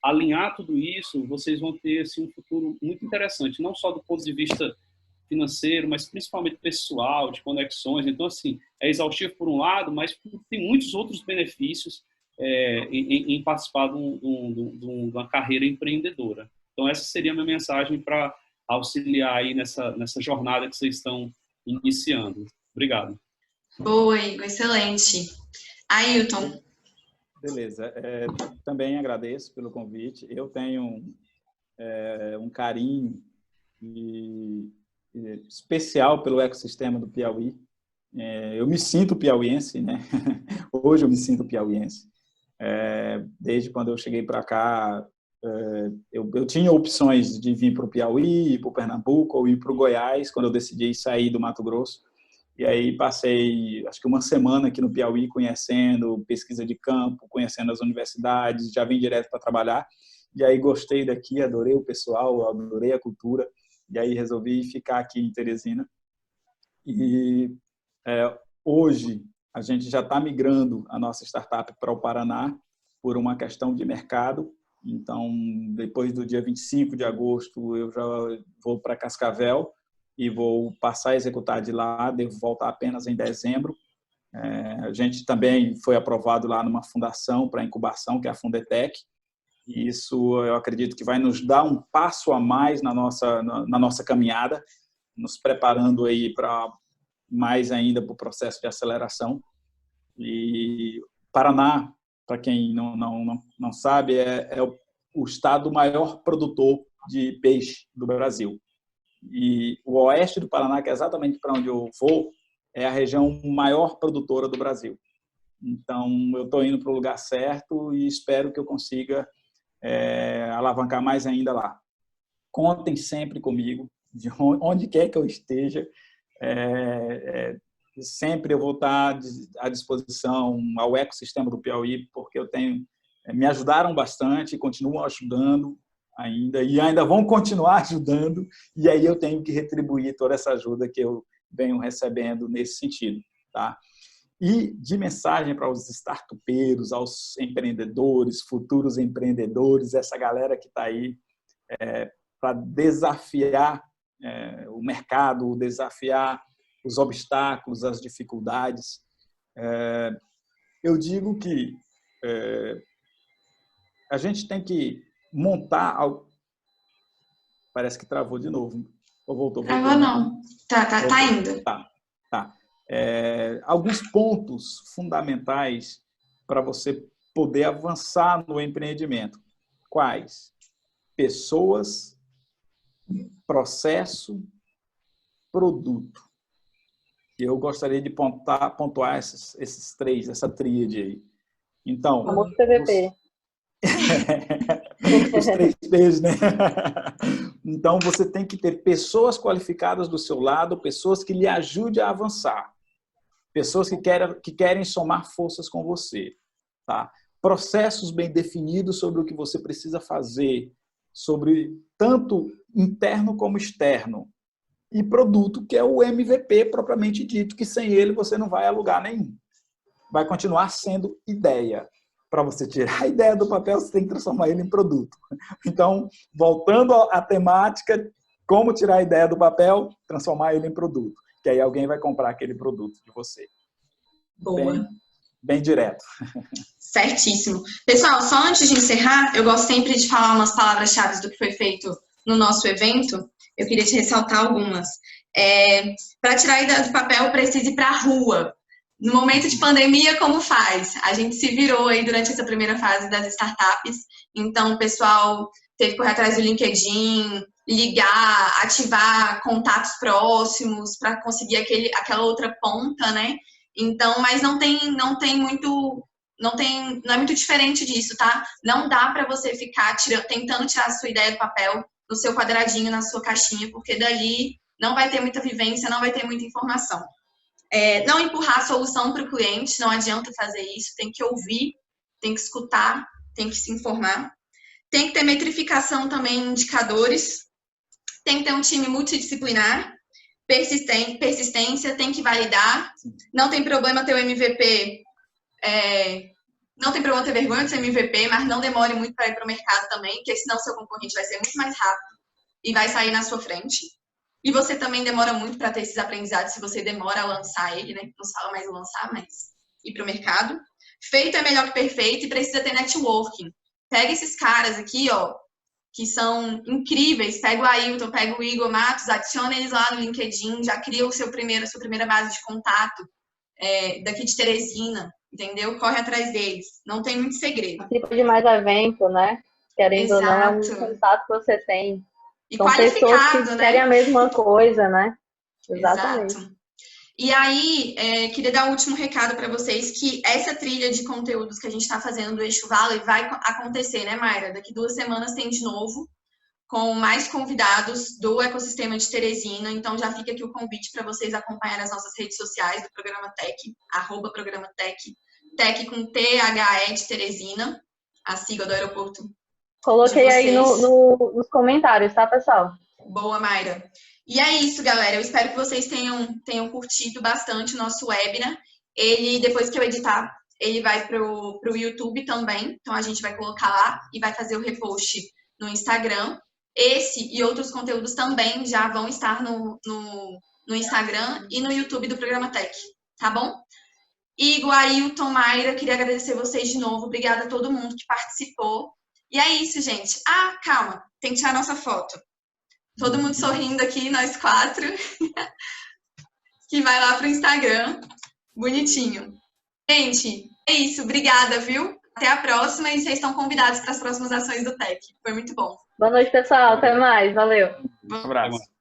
alinhar tudo isso, vocês vão ter assim, um futuro muito interessante, não só do ponto de vista financeiro, mas principalmente pessoal, de conexões. Então, assim, é exaustivo por um lado, mas tem muitos outros benefícios em participar de uma carreira empreendedora. Então, essa seria a minha mensagem para auxiliar aí nessa jornada que vocês estão iniciando. Obrigado. Boa, Igor, excelente. Ailton. Beleza. Também agradeço pelo convite. Eu tenho um carinho especial pelo ecossistema do Piauí. Eu me sinto piauiense, né? Hoje eu me sinto piauiense. Desde quando eu cheguei para cá, eu tinha opções de vir para o Piauí, ir para o Pernambuco ou ir para o Goiás, quando eu decidi sair do Mato Grosso. E aí passei, acho que uma semana aqui no Piauí, conhecendo pesquisa de campo, conhecendo as universidades, já vim direto para trabalhar. E aí gostei daqui, adorei o pessoal, adorei a cultura. E aí resolvi ficar aqui em Teresina. E hoje A gente já está migrando a nossa startup para o Paraná por uma questão de mercado. Então, depois do dia 25 de agosto, eu já vou para Cascavel e vou passar a executar de lá, devo voltar apenas em dezembro. A gente também foi aprovado lá numa fundação para incubação, que é a Fundetec. E isso, eu acredito que vai nos dar um passo a mais na nossa caminhada, nos preparando aí para mais ainda para o processo de aceleração. E Paraná, para quem não sabe, é o estado maior produtor de peixe do Brasil. E o oeste do Paraná, que é exatamente para onde eu vou, é a região maior produtora do Brasil. Então, eu estou indo para o lugar certo e espero que eu consiga alavancar mais ainda lá. Contem sempre comigo, de onde quer que eu esteja. Sempre eu vou estar à disposição ao ecossistema do Piauí, porque me ajudaram bastante, continuam ajudando ainda, e ainda vão continuar ajudando, e aí eu tenho que retribuir toda essa ajuda que eu venho recebendo nesse sentido. Tá? E de mensagem para os startupeiros, aos empreendedores, futuros empreendedores, essa galera que está aí para desafiar o mercado, desafiar os obstáculos, as dificuldades. Eu digo que a gente tem que montar... Parece que travou de novo. Ou voltou? Travou não. Tá indo. Tá. Alguns pontos fundamentais para você poder avançar no empreendimento. Quais? Pessoas, processo, produto. Eu gostaria de pontuar esses três, essa tríade aí. Então, o famoso PVP. Os 3 P's, né? Então, você tem que ter pessoas qualificadas do seu lado, pessoas que lhe ajudem a avançar, pessoas que querem somar forças com você. Tá? Processos bem definidos sobre o que você precisa fazer, sobre tanto interno como externo. E produto, que é o MVP propriamente dito, que sem ele você não vai a lugar nenhum. Vai continuar sendo ideia. Para você tirar a ideia do papel, você tem que transformar ele em produto. Então, voltando à temática, como tirar a ideia do papel, transformar ele em produto. Que aí alguém vai comprar aquele produto de você. Boa. Bem direto. Certíssimo. Pessoal, só antes de encerrar, eu gosto sempre de falar umas palavras-chave do que foi feito no nosso evento. Eu queria te ressaltar algumas. Para tirar a ideia do papel, precisa ir para a rua. No momento de pandemia, como faz? A gente se virou aí durante essa primeira fase das startups. Então, o pessoal teve que correr atrás do LinkedIn, ligar, ativar contatos próximos para conseguir aquela outra ponta, né? Então, mas não é muito diferente disso, tá? Não dá para você ficar tentando tirar a sua ideia do papel no seu quadradinho, na sua caixinha, porque dali não vai ter muita vivência, não vai ter muita informação. Não empurrar a solução para o cliente, não adianta fazer isso, tem que ouvir, tem que escutar, tem que se informar. Tem que ter metrificação também em indicadores, tem que ter um time multidisciplinar, persistência, tem que validar, não tem problema ter o MVP, não tem problema ter vergonha de ser MVP, mas não demore muito para ir para o mercado também, porque senão seu concorrente vai ser muito mais rápido e vai sair na sua frente. E você também demora muito para ter esses aprendizados se você demora a lançar ele, né? Não fala mais lançar, mas ir para o mercado. Feito é melhor que perfeito e precisa ter networking. Pega esses caras aqui, ó, que são incríveis. Pega o Ailton, pega o Igor Matos, adiciona eles lá no LinkedIn, já cria a sua primeira base de contato daqui de Teresina, entendeu? Corre atrás deles. Não tem muito segredo. Tipo de mais evento, né? Querendo ou não, é um contato que você tem. E são qualificado, pessoas que querem a mesma coisa, né? Exatamente. Exato. E aí, queria dar um último recado para vocês, que essa trilha de conteúdos que a gente está fazendo do Eixo Valley vai acontecer, né, Mayra? Daqui 2 semanas tem de novo, com mais convidados do ecossistema de Teresina. Então, já fica aqui o convite para vocês acompanharem as nossas redes sociais do Programa Tech, @Programa Tech, Tech com THE de Teresina, a sigla do aeroporto. Coloquei aí nos comentários, tá, pessoal? Boa, Mayra. E é isso, galera. Eu espero que vocês tenham curtido bastante o nosso webinar. ele, depois que eu editar, ele vai pro YouTube também. Então, a gente vai colocar lá e vai fazer o repost no Instagram. Esse e outros conteúdos também já vão estar no Instagram e no YouTube do Programa Tech, tá bom? Igor, Ailton, Mayra, queria agradecer vocês de novo. Obrigada a todo mundo que participou. E é isso, gente. Ah, calma, tem que tirar a nossa foto. Todo mundo sorrindo aqui, nós 4. Que vai lá pro Instagram. Bonitinho. Gente, é isso. Obrigada, viu? Até a próxima e vocês estão convidados para as próximas ações do Tech. Foi muito bom. Boa noite, pessoal. Até mais. Valeu. Um abraço.